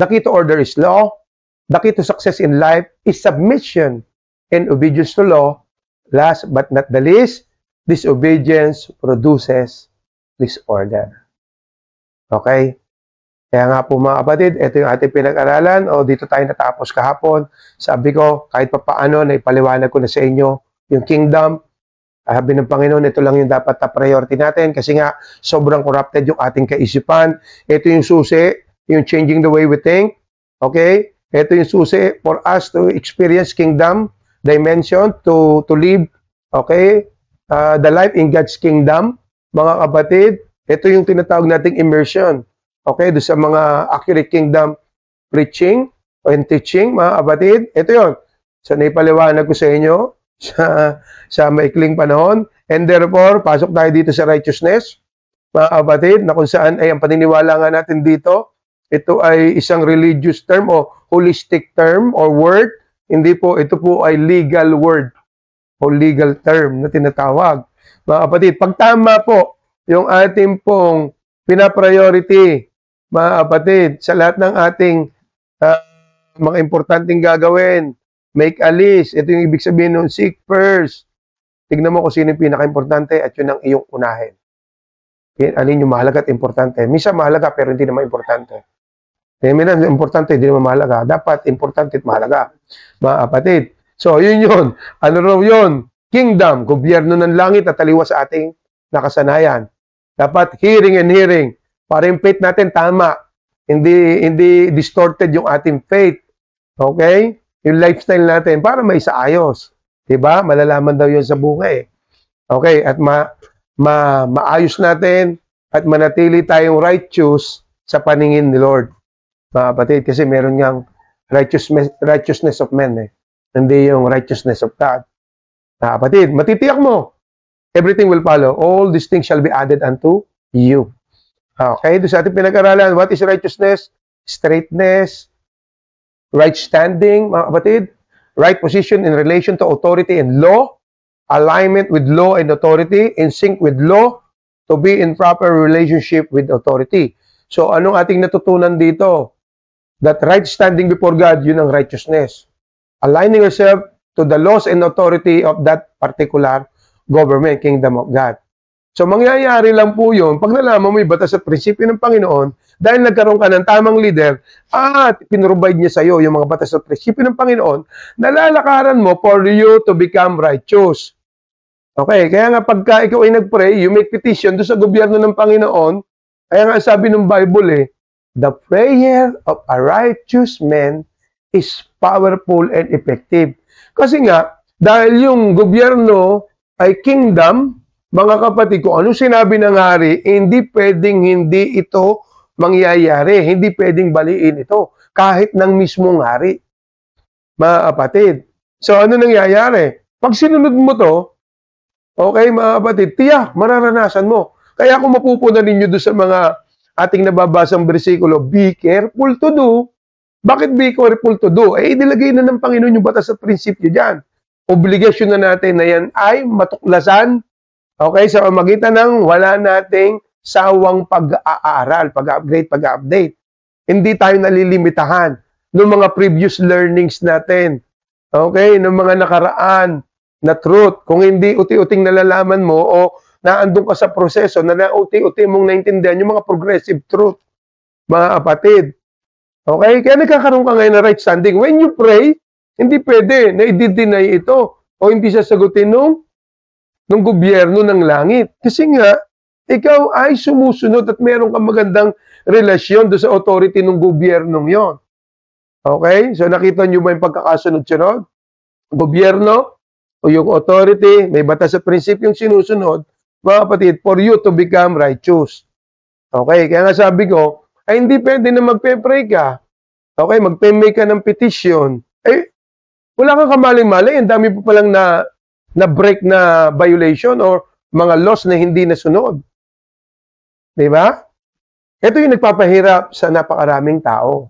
The key to order is law. The key to success in life is submission and obedience to law. Last but not the least, disobedience produces disorder. Okay? Kaya nga po mga kapatid, ito yung ating pinag-aralan o dito tayo natapos kahapon. Sabi ko, kahit pa paano, naipaliwanag ko na sa inyo yung kingdom. Sabi ng Panginoon, ito lang yung dapat na priority natin kasi nga sobrang corrupted yung ating kaisipan. Ito yung susi, yung changing the way we think. Okay? Ito yung susi for us to experience kingdom dimension, to live, okay, the life in God's kingdom. Mga kapatid, ito yung tinatawag nating immersion. Okay, doon sa mga accurate kingdom preaching and teaching, mga kapatid. Ito yun. So, naipaliwanag ko sa inyo sa maikling panahon. And therefore, pasok tayo dito sa righteousness, mga kapatid, na kung saan ay ang paniniwala nga natin dito, ito ay isang religious term o holistic term or word. Hindi po, ito po ay legal word o legal term na tinatawag. Mga kapatid, pag tama po yung ating pong pinapriority, mga kapatid, sa lahat ng ating mga importanteng gagawin, make a list. Ito yung ibig sabihin ng seek first. Tignan mo kung sino yung pinaka-importante at yun ang iyong unahin. Alin yung mahalaga at importante. Minsan mahalaga pero hindi naman importante. Minsan importante, hindi naman mahalaga. Dapat importante at mahalaga. Mga kapatid. So, yun. Ano raw yun? Kingdom, gobyerno ng langit at taliwas sa ating nakasanayan. Dapat hearing and hearing. Para yung faith natin tama. Hindi distorted yung ating faith. Okay? Yung lifestyle natin para may saayos. Diba? Malalaman daw yun sa buhay. Okay? At maayos natin at manatili tayong righteous sa paningin ni Lord. Mga kapatid, kasi meron niyang righteousness of men eh. Hindi yung righteousness of God. Mga kapatid, matitiyak mo. Everything will follow. All these things shall be added unto you. Okay? Doon sa ating pinag-aralan, what is righteousness? Straightness, right standing, mga kapatid, right position in relation to authority and law, alignment with law and authority, in sync with law, to be in proper relationship with authority. So, anong ating natutunan dito? That right standing before God, yun ang righteousness. Aligning yourself to the laws and authority of that particular government, kingdom of God. So, mangyayari lang po yun pag nalaman mo yung batas at prinsipyo ng Panginoon dahil nagkaroon ka ng tamang leader at pinrovide niya sa iyo yung mga batas at prinsipyo ng Panginoon, nalalakaran mo for you to become righteous. Okay, kaya nga pagka ikaw ay nag-pray, you make petition doon sa gobyerno ng Panginoon, kaya nga sabi ng Bible the prayer of a righteous man is powerful and effective. Kasi nga, dahil yung gobyerno ay kingdom, mga kapatid, kung anong sinabi ng hari, hindi pwedeng hindi ito mangyayari. Hindi pwedeng baliin ito. Kahit ng mismong hari. Mga kapatid. So, ano nangyayari? Pag sinunod mo to, okay, mga kapatid, tiyak, mararanasan mo. Kaya kung mapupuna ninyo doon sa mga ating nababasang bersikulo, be careful to do. Bakit be careful to do? Idilagay na ng Panginoon yung batas at prinsipyo dyan. Obligasyon na natin na yan ay matuklasan. Okay, sa pamagitan ng wala nating sawang pag-aaral, pag-upgrade. Hindi tayo nalilimitahan ng mga previous learnings natin. Okay, ng mga nakaraan na truth. Kung hindi uti-uting nalalaman mo o naandun ka sa proseso na uti-uti mong naintindihan yung mga progressive truth, mga kapatid. Okay, kaya nagkakaroon ka ngayon ng right standing. When you pray, hindi pwede na i-deny ito o hindi sasagutin ng gobyerno ng langit. Kasi nga, ikaw ay sumusunod at meron kang magandang relasyon do sa authority ng gobyernong yon. Okay? So nakita nyo ba yung pagkakasunod-sunod? Gobyerno o yung authority, may batas sa prinsipyong sinusunod, mga kapatid, for you to become righteous. Okay? Kaya nga sabi ko, ay hindi pwede na magpe-pray ka. Okay? Magpe-make ka ng petition. Wala kang kamaling-mali. Ang dami pa palang na-break na violation or mga laws na hindi nasunod. Diba? Ito yung nagpapahirap sa napakaraming tao.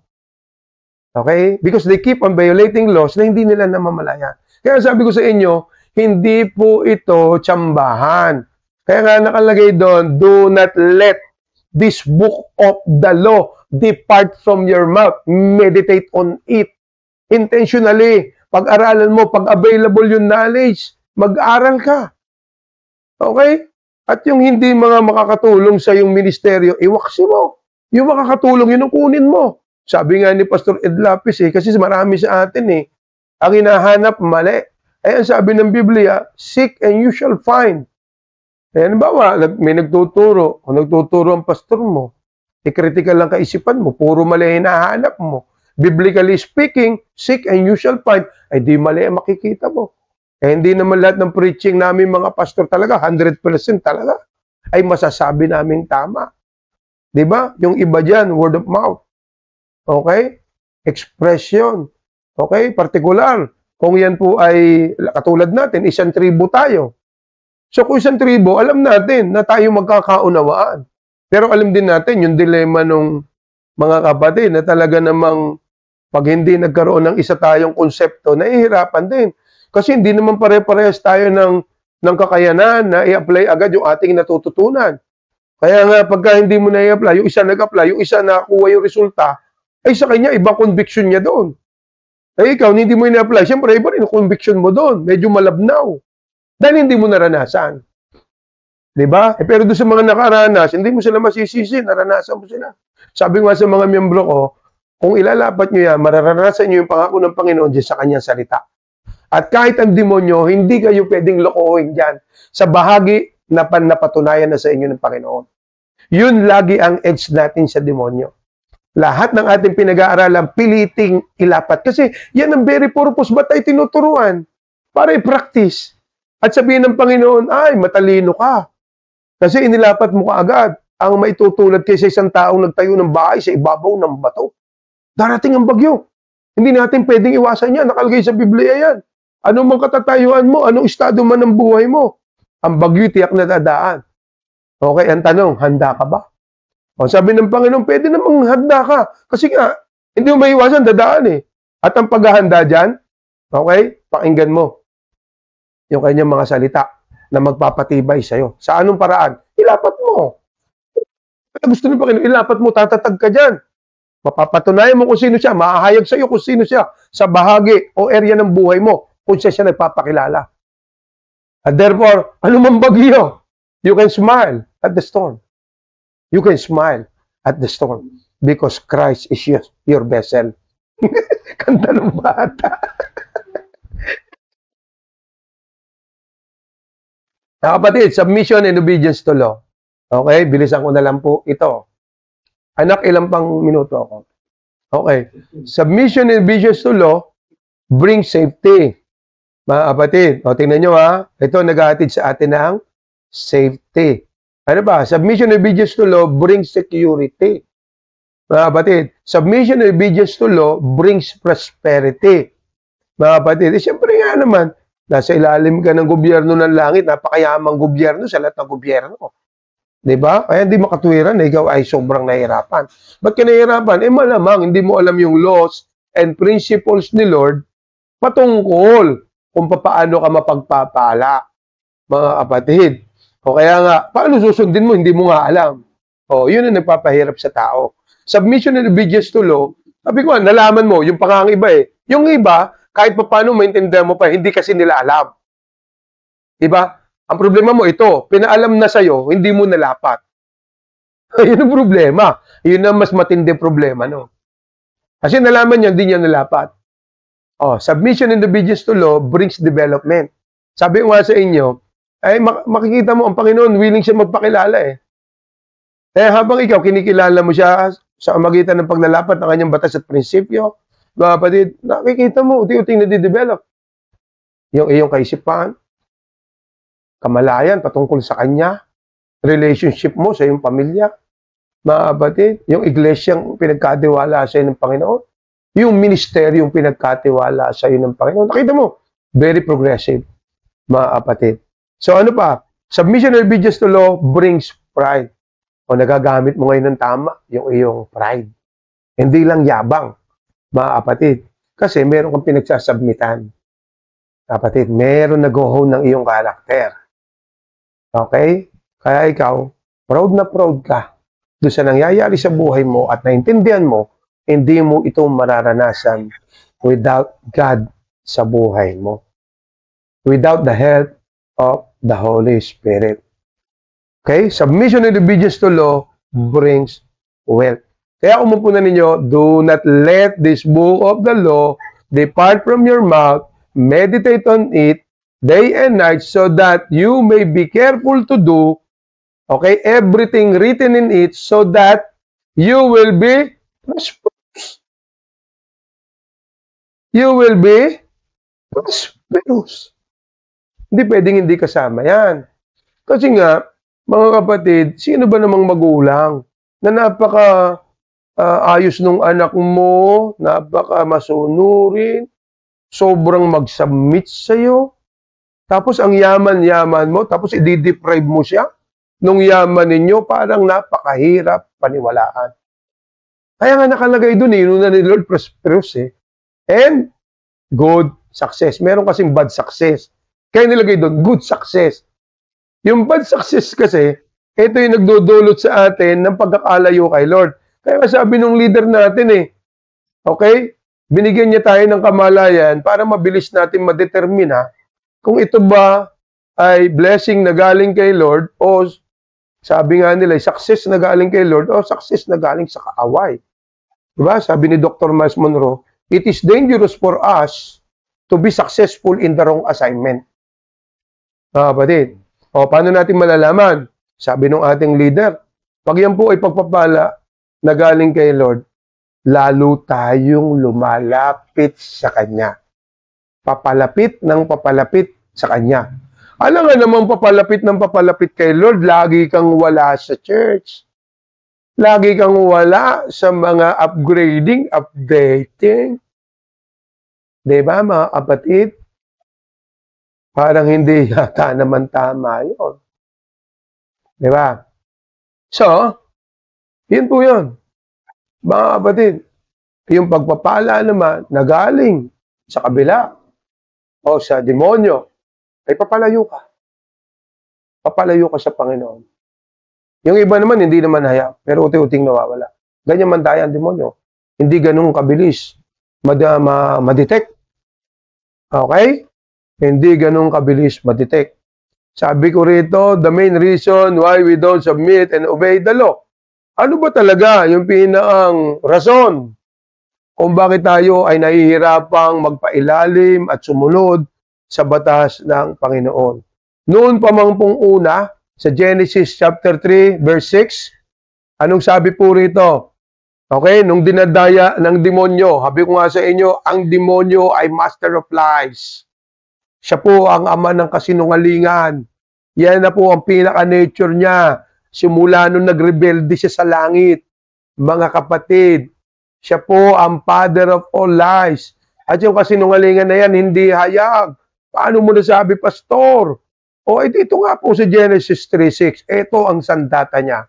Okay? Because they keep on violating laws na hindi nila namamalayan. Kaya sabi ko sa inyo, hindi po ito tsambahan. Kaya nga nakalagay doon, do not let this book of the law depart from your mouth. Meditate on it. Intentionally. Pag-aralan mo, pag available yung knowledge, mag-aral ka. Okay? At yung hindi mga makakatulong sa yung ministeryo, iwaksi mo. Yung makakatulong, yun ang kunin mo. Sabi nga ni Pastor Ed Lapis kasi marami sa atin ang hinahanap mali. Ang sabi ng Biblia, seek and you shall find. Halimbawa, may nagtuturo, o nagtuturo ang pastor mo, critical lang kaisipan mo, puro mali hinahanap mo. Biblically speaking, seek and you shall find, ay di mali ang makikita mo. Hindi naman lahat ng preaching namin mga pastor talaga, 100% talaga, ay masasabi namin tama. Diba? Yung iba dyan, word of mouth. Okay? Expression. Okay? Particular. Kung yan po ay, katulad natin, isang tribo tayo. So kung isang tribo, alam natin na tayo magkakaunawaan. Pero alam din natin yung dilema ng mga kapatid na talaga namang pag hindi nagkaroon ng isa tayong konsepto, nahihirapan din. Kasi hindi naman pare-parehas tayo ng kakayanan na i-apply agad yung ating natututunan. Kaya nga, pagka hindi mo na i-apply, yung isa nag-apply, yung isa nakuha yung resulta, ay sa kanya, ibang conviction niya doon. Eh ikaw, hindi mo i-apply, siyempre, iba rin yung conviction mo doon. Medyo malabnaw. Dahil hindi mo naranasan. Diba? Pero doon sa mga nakaranas, hindi mo sila masisisi, naranasan mo sila. Sabi nga sa mga miyembro ko, kung ilalapat nyo yan, mararanasan nyo yung pangako ng Panginoon dyan sa kanyang salita. At kahit ang demonyo, hindi kayo pwedeng lokohin dyan sa bahagi na napatunayan na sa inyo ng Panginoon. Yun lagi ang edge natin sa demonyo. Lahat ng ating pinag-aaralan, piliting ilapat. Kasi yan ang very purpose. Ba't tayo tinuturuan? Para i-practice. At sabihin ng Panginoon, ay, matalino ka. Kasi inilapat mo kaagad ang maitutulad kaysa isang taong nagtayo ng bahay sa ibabaw ng bato. Darating ang bagyo. Hindi natin pwedeng iwasan yan. Nakalagay sa Biblia yan. Anong mang katatayuan mo, anong estado man ng buhay mo, ang bagyo tiyak na dadaan. Okay, ang tanong, handa ka ba? O sabi ng Panginoon, pwede namang handa ka. Kasi nga, hindi mo maiwasan, dadaan eh. At ang paghahanda dyan, okay, pakinggan mo yung kanyang mga salita na magpapatibay sa'yo. Sa anong paraan? Ilapat mo. Gusto ng Panginoon, ilapat mo, tatatag ka dyan. Mapapatunayan mo kung sino siya, mahahayag sa'yo kung sino siya sa bahagi o area ng buhay mo kung siya nagpapakilala. And therefore, anumang bagyo, you can smile at the storm. You can smile at the storm because Christ is your vessel. Kanta ng bata. Kapatid, submission and obedience to law. Okay, bilisan ko na lang po ito. Anak, ilang pang minuto ako. Okay. Submission and obedience to law brings safety. Mga kapatid, o tingnan nyo ha, ito naghahatid sa atin ng safety. Ano ba? Submission and obedience to law brings security. Mga kapatid, submission and obedience to law brings prosperity. Mga kapatid, siyempre nga naman, nasa ilalim ka ng gobyerno ng langit, napakayamang gobyerno sa lahat ng gobyerno. Diba? Kaya hindi makatwiran na ikaw ay sobrang nahihirapan. Ba't ka nahihirapan? Malamang hindi mo alam yung laws and principles ni Lord patungkol kung paano ka mapagpapala. Mga kapatid. O kaya nga, paano susundin mo? Hindi mo nga alam. O, yun ang nagpapahirap sa tao. Submission and obedience to law, sabi ko, nalaman mo, yung pangangiba eh. Yung iba, kahit pa paano maintindihan mo pa, hindi kasi nila alam. Diba? Ang problema mo ito, pinaalam na sa'yo, hindi mo nalapat. Yun ang problema. Yun ang mas matinding problema, no? Kasi nalaman niya, hindi niya nalapat. Oh, submission and obedience to law brings development. Sabi ko nga sa inyo, ay makikita mo ang Panginoon, willing siya magpakilala eh. Eh habang ikaw, kinikilala mo siya sa magitan ng paglalapat ng kanyang batas at prinsipyo, mga kapatid, nakikita mo, unti-unting nadidevelop. Yung iyong kaisipan, kamalayan patungkol sa kanya, relationship mo sa iyong pamilya, mga kapatid, yung iglesyang pinagkatiwala sa iyo ng Panginoon, yung ministeryong pinagkatiwala sa iyo ng Panginoon. Nakita mo, very progressive, mga kapatid. So ano pa? Submission and obedience to law brings pride. O nagagamit mo ngayon ng tama yung iyong pride. Hindi lang yabang, mga kapatid. Kasi meron kang pinagsasubmitan. Kapatid, meron nag-hone ng iyong karakter. Okay? Kaya ikaw, proud na proud ka doon sa nangyayari sa buhay mo at naintindihan mo, hindi mo ito mararanasan without God sa buhay mo. Without the help of the Holy Spirit. Okay? Submission and obedience to law brings wealth. Kaya umupunan ninyo, do not let this book of the law depart from your mouth, meditate on it day and night so that you may be careful to do, okay, everything written in it so that you will be prosperous. You will be prosperous. Hindi pwedeng hindi kasama yan. Kasi nga, mga kapatid, sino ba namang magulang na napaka ayos nung anak mo, napaka masunurin, sobrang mag-submit sa'yo, tapos ang yaman-yaman mo, tapos i-deprive mo siya nung yaman ninyo, parang napakahirap paniwalaan. Kaya nga nakalagay doon nung na ni Lord prosperous and good success. Meron kasing bad success. Kaya nilagay doon, good success. Yung bad success kasi, ito yung nagdudulot sa atin ng pagkakalayo kay Lord. Kaya sabi nung leader natin okay, binigyan niya tayo ng kamalayan para mabilis natin madetermina kung ito ba ay blessing na galing kay Lord o sabi nga nila, success na galing kay Lord o success na galing sa kaaway. Diba? Sabi ni Dr. Miles Monroe, it is dangerous for us to be successful in the wrong assignment. Kapatid, paano natin malalaman? Sabi ng ating leader, pag yan po ay pagpapala na galing kay Lord, lalo tayong lumalapit sa Kanya. Papalapit ng papalapit sa Kanya. Alam nga namang papalapit ng papalapit kay Lord, lagi kang wala sa church. Lagi kang wala sa mga upgrading, updating. Diba mga kapatid? Parang hindi yata naman tama yun. Diba? So, yun po yun. Mga kapatid, yung pagpapala naman na galing sa kabila o sa demonyo, ay papalayo ka. Papalayo ka sa Panginoon. Yung iba naman, hindi naman hayap, pero uti-uting nawawala. Ganyan man tayo ang demonyo. Hindi ganun kabilis ma-detect. Okay? Hindi ganun kabilis ma-detect. Sabi ko rito, the main reason why we don't submit and obey the law. Ano ba talaga yung pinakang rason kung bakit tayo ay nahihirapang magpailalim at sumunod sa batas ng Panginoon? Noon pa mang pong una, sa Genesis chapter 3, verse 6, anong sabi po rito? Okay, nung dinadaya ng demonyo, sabi ko nga sa inyo, ang demonyo ay master of lies. Siya po ang ama ng kasinungalingan. Yan na po ang pinaka-nature niya. Simula nung nagrebelde siya sa langit. Mga kapatid, siya po ang father of all lies. At yung kasinungalingan na yan, hindi hayag. Paano mo nasabi, Pastor? Ito nga po sa Genesis 3:6. Ito ang sandata niya.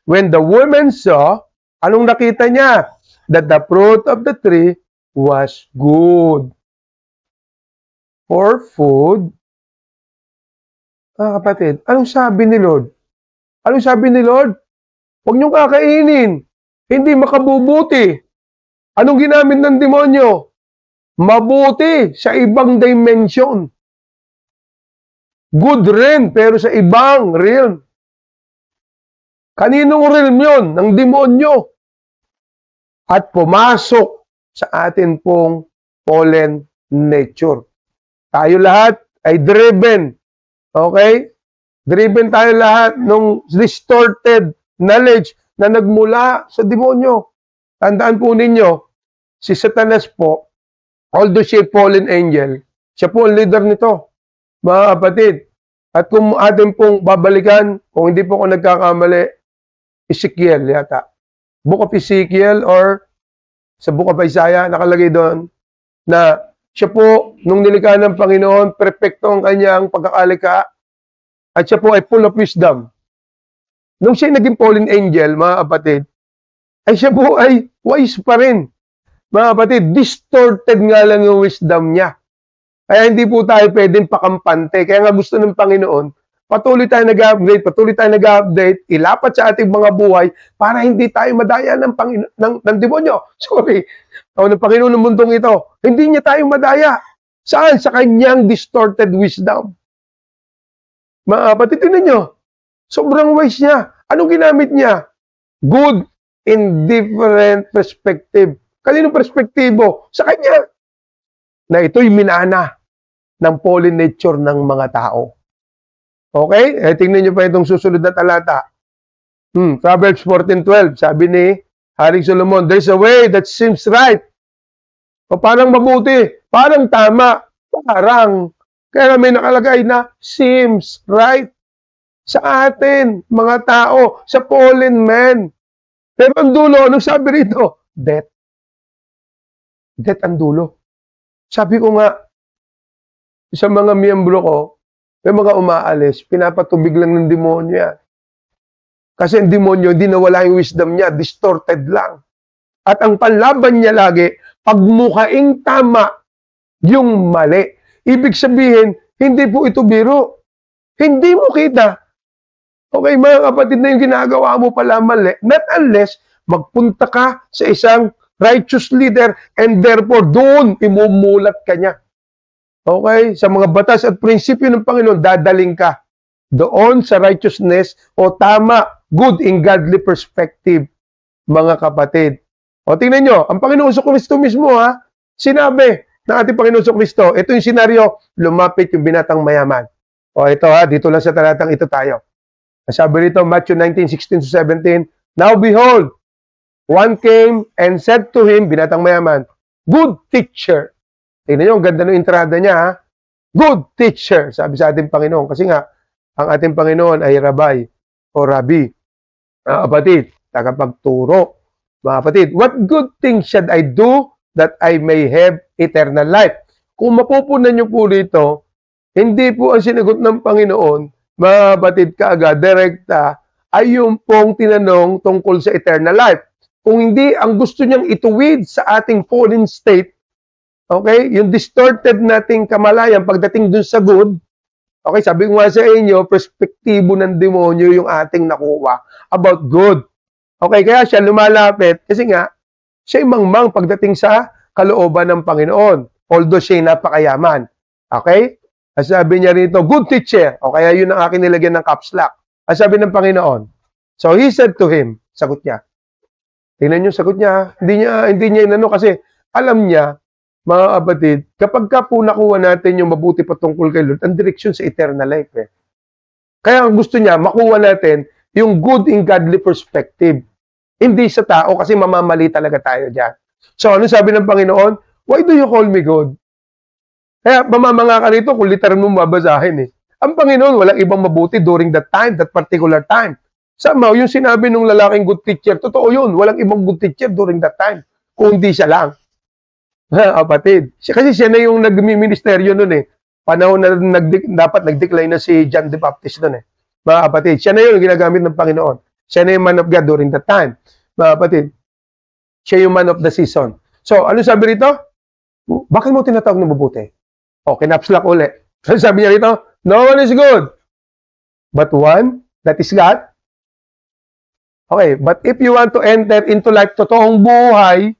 When the woman saw, anong nakita niya? That the fruit of the tree was good for food. Kapatid, anong sabi ni Lord? Anong sabi ni Lord? Huwag niyong kakainin. Hindi makabubuti. Anong ginamit ng demonyo? Mabuti sa ibang dimension. Good rin, pero sa ibang realm. Kaninong realm yun? Ng demonyo. At pumasok sa atin pong fallen nature. Tayo lahat ay driven. Okay? Driven tayo lahat ng distorted knowledge na nagmula sa demonyo. Tandaan po ninyo, si Satanas po, although siya fallen angel, siya po ang leader nito. Mga kapatid, at kung atin pong babalikan, kung hindi po ako nagkakamali, Ezekiel yata. Book of Ezekiel or sa Book of Isaiah, nakalagay doon na siya po, nung nilikha ng Panginoon, perfecto ang kanyang pagkakalika at siya po ay full of wisdom. Nung siya naging fallen angel, mga kapatid, ay siya po ay wise pa rin. Mga kapatid, distorted nga lang yung wisdom niya. Kaya hindi po tayo pwedeng pakampante. Kaya nga gusto ng Panginoon, patuloy tayo nag-update, ilapat sa ating mga buhay para hindi tayo madaya ng demonyo. Sorry. Ng Panginoon ng mundong ito. Hindi niya tayo madaya. Saan? Sa kanyang distorted wisdom. Mga kapatid, tignan nyo. Sobrang wise niya. Anong ginamit niya? Good in different perspective. Kaninong perspektibo? Sa kanya. Na ito'y minana ng fallen nature ng mga tao. Okay? Tingnan nyo pa itong susunod na talata. Proverbs 14:12. Sabi ni Haring Solomon, there's a way that seems right. Parang mabuti. Parang tama. Parang. Kaya may nakalagay na seems right. Sa atin, mga tao, sa fallen men. Pero ang dulo, anong sabi rito? Death. Death ang dulo. Sabi ko nga, sa mga miyembro ko, may mga umaalis, pinapatubig lang ng demonyo yan. Kasi ang demonyo, hindi nawala yung wisdom niya, distorted lang. At ang panlaban niya lagi, pagmukaing tama, yung mali. Ibig sabihin, hindi po ito biro. Hindi mo kita. Okay, mga kapatid, na yung ginagawa mo pala mali, not unless magpunta ka sa isang righteous leader and therefore doon imumulat ka niya. Okay, sa mga batas at prinsipyo ng Panginoon, dadaling ka doon sa righteousness o tama, good in godly perspective, mga kapatid. O tingnan nyo, ang Panginoon sa Kristo mismo sinabi ng ating Panginoon sa Kristo, ito yung senaryo, lumapit yung binatang mayaman. O ito dito lang sa talatang ito tayo. Sabi rito, Matthew 19:16-17, Now behold, one came and said to him, binatang mayaman, Good teacher. Tingnan nyo, ang ganda ng entrada niya, Good teacher, sabi sa ating Panginoon. Kasi nga, ang ating Panginoon ay rabbi o rabi. Mga kapatid, tagapagturo. Mga kapatid, what good thing should I do that I may have eternal life? Kung mapupunan nyo po dito, hindi po ang sinagot ng Panginoon, mga kapatid, kaagad, direkta, ay yung pong tinanong tungkol sa eternal life. Kung hindi, ang gusto niyang ituwid sa ating fallen state, okay, yung distorted nating kamalayan pagdating dun sa good, okay, sabi ko nga sa inyo, perspektibo ng demonyo yung ating nakuha about good. Okay, kaya siya lumalapit kasi nga, siya yung mangmang pagdating sa kalooban ng Panginoon. Although siya yung napakayaman. Okay? At sabi niya rito, good teacher. O kaya yun ang akin nilagyan ng caps lock. At sabi ng Panginoon. So he said to him, sagot niya. Tingnan niyo sagot niya. Hindi niya inano kasi alam niya, mga kapatid, kapag ka po nakuha natin yung mabuti patungkol kay Lord, ang direksyon sa eternal life. Kaya ang gusto niya, makuha natin yung good in godly perspective. Hindi sa tao kasi mamamali talaga tayo dyan. So, ano sabi ng Panginoon? Why do you call me God? Kaya mamamanga ka rito kung literal mo mabasahin Ang Panginoon, walang ibang mabuti during that time, that particular time. Somehow, yung sinabi ng lalaking good teacher, totoo yun, walang ibang good teacher during that time. Kung hindi siya lang. Kapatid. Kasi siya na yung nagmi-ministeryo nun Panahon na dapat nag-decline na si John the Baptist nun Mga kapatid, siya na yung ginagamit ng Panginoon. Siya na yung man of God during that time. Mga kapatid, siya yung man of the season. So, ano sabi rito? Bakit mo tinatawag na mabuti? O, kinapslak uli. So, sabi niya rito, no one is good, but one, that is God. Okay, but if you want to enter into life, totoong buhay,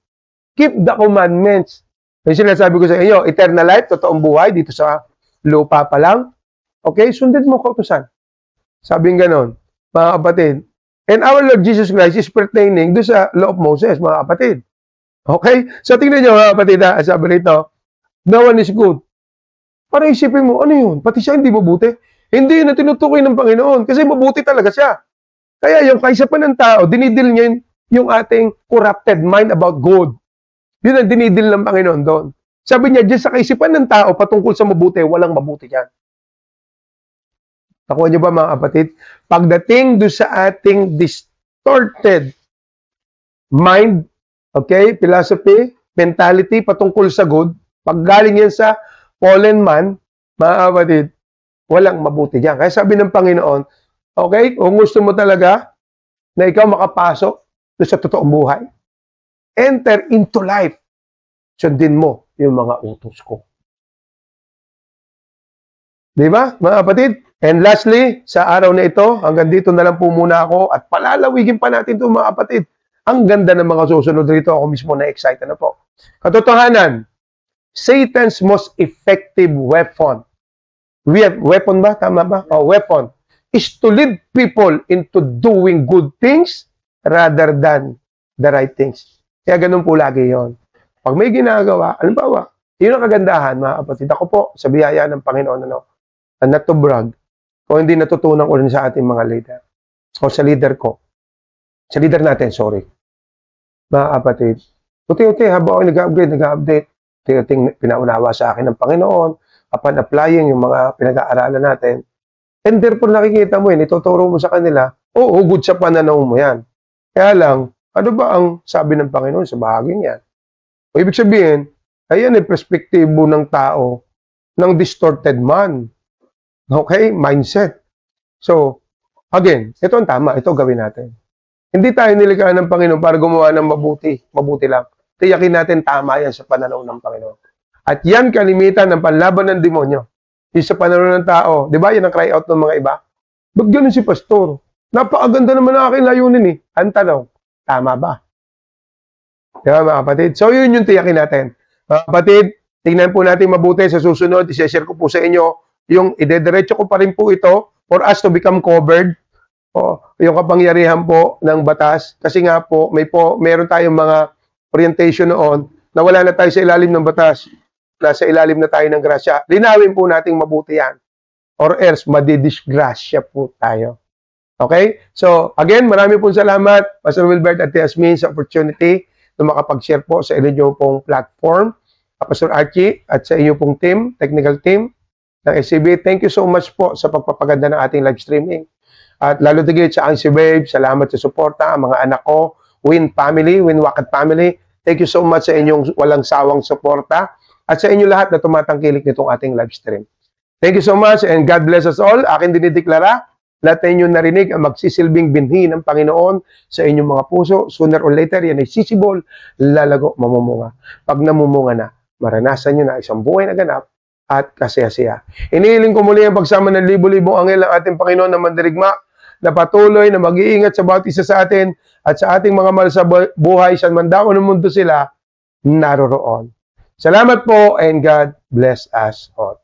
keep the commandments. Yung sinasabi ko sa inyo, eternal life, totoong buhay, dito sa lupa pa lang. Okay, sundin mo kautusan. Sabi ng ganon, mga kapatid. And our Lord Jesus Christ is pertaining doon sa law of Moses, mga kapatid. Okay? So, tingnan nyo, mga kapatid, sabi rito, no one is good. Para isipin mo, ano yun? Pati siya hindi mabuti. Hindi yun na tinutukoy ng Panginoon kasi mabuti talaga siya. Kaya yung kaisipan ng tao, dinidil niya yung ating corrupted mind about good. Yun ang dinidil ng Panginoon doon. Sabi niya, dyan sa kaisipan ng tao patungkol sa mabuti, walang mabuti dyan. Nakuha niyo ba, mga kapatid? Pagdating doon sa ating distorted mind, okay, philosophy, mentality patungkol sa good, pag galing yan sa fallen man, mga kapatid, walang mabuti dyan. Kaya sabi ng Panginoon, okay, kung gusto mo talaga na ikaw makapasok doon sa totoong buhay, enter into life, sundin mo yung mga utos ko. Di ba, mga kapatid? And lastly, sa araw na ito, hanggang dito na lang po muna ako at palalawigin pa natin ito, mga kapatid. Ang ganda ng mga susunod rito. Ako mismo na-excited na po. Katotohanan, Satan's most effective weapon. Weapon ba? Tama ba? Weapon. Is to lead people into doing good things rather than the right things. Kaya ganun po lagi yon. Pag may ginagawa, halimbawa, yun ang kagandahan, mga kapatid. Ako po, sa biyaya ng Panginoon, not to brag, kung hindi natutunan ko rin sa ating mga leader, o sa leader ko, sa leader natin, sorry, mga kapatid, uti-uti, habang ako nag-update, uti-uti pinaunawa sa akin ng Panginoon, upon applying yung mga pinag-aaralan natin, and therefore nakikita mo ituturo mo sa kanila, oo, good sa pananaw mo yan. Kaya lang, ano ba ang sabi ng Panginoon sa bahaging yan? O ibig sabihin, Ayan ay perspektibo ng tao, ng distorted man. Okay? Mindset. So, again, ito ang tama. Ito gawin natin. Hindi tayo nilikha ng Panginoon para gumawa ng mabuti. Mabuti lang. Tiyakin natin tama yan sa pananaw ng Panginoon. At yan kalimitan ng panlaban ng demonyo. Yung sa pananaw ng tao. Di ba? Yan ang cry out ng mga iba. Ba't ganun si pastor? Napakaganda naman ang aking layunin eh. Ang tanong, tama ba? Di ba mga kapatid? So yun yung tiyakin natin. Mga kapatid, tingnan po natin mabuti sa susunod. I-share ko po sa inyo yung idediretso ko pa rin po ito for us to become covered. O, yung kapangyarihan po ng batas. Kasi nga po, meron tayong mga orientation noon na wala na tayo sa ilalim ng batas. Nasa ilalim na tayo ng grasya. Linawin po nating mabuti yan. Or else, madidisgrasya po tayo. Okay? So, again, marami pong salamat, Pastor Wilbert at Yasmin, sa opportunity na makapag-share po sa inyo pong platform. Pastor Archie at sa inyo pong team, technical team ng SCB. Thank you so much po sa pagpapaganda ng ating live streaming. At lalo tigit sa Ansi Babe, salamat sa suporta, ang mga anak ko, Win family, Win Wakat family. Thank you so much sa inyong walang sawang suporta at sa inyo lahat na tumatangkilik nitong ating live stream. Thank you so much and God bless us all. Akin dinideklara, lahat na inyong narinig ang magsisilbing binhi ng Panginoon sa inyong mga puso. Sooner or later, yan ay sisibol, lalago, mamumunga. Pag namumunga na, maranasan nyo na isang buhay na ganap at kasaya-saya. Inihiling ko muli ang pagsama ng libo-libong anghel ng ating Panginoon na mandirigma na patuloy na mag-iingat sa bawat isa sa atin at sa ating mga mahal sa buhay sa mandako ng mundo sila naroroon. Salamat po and God bless us all.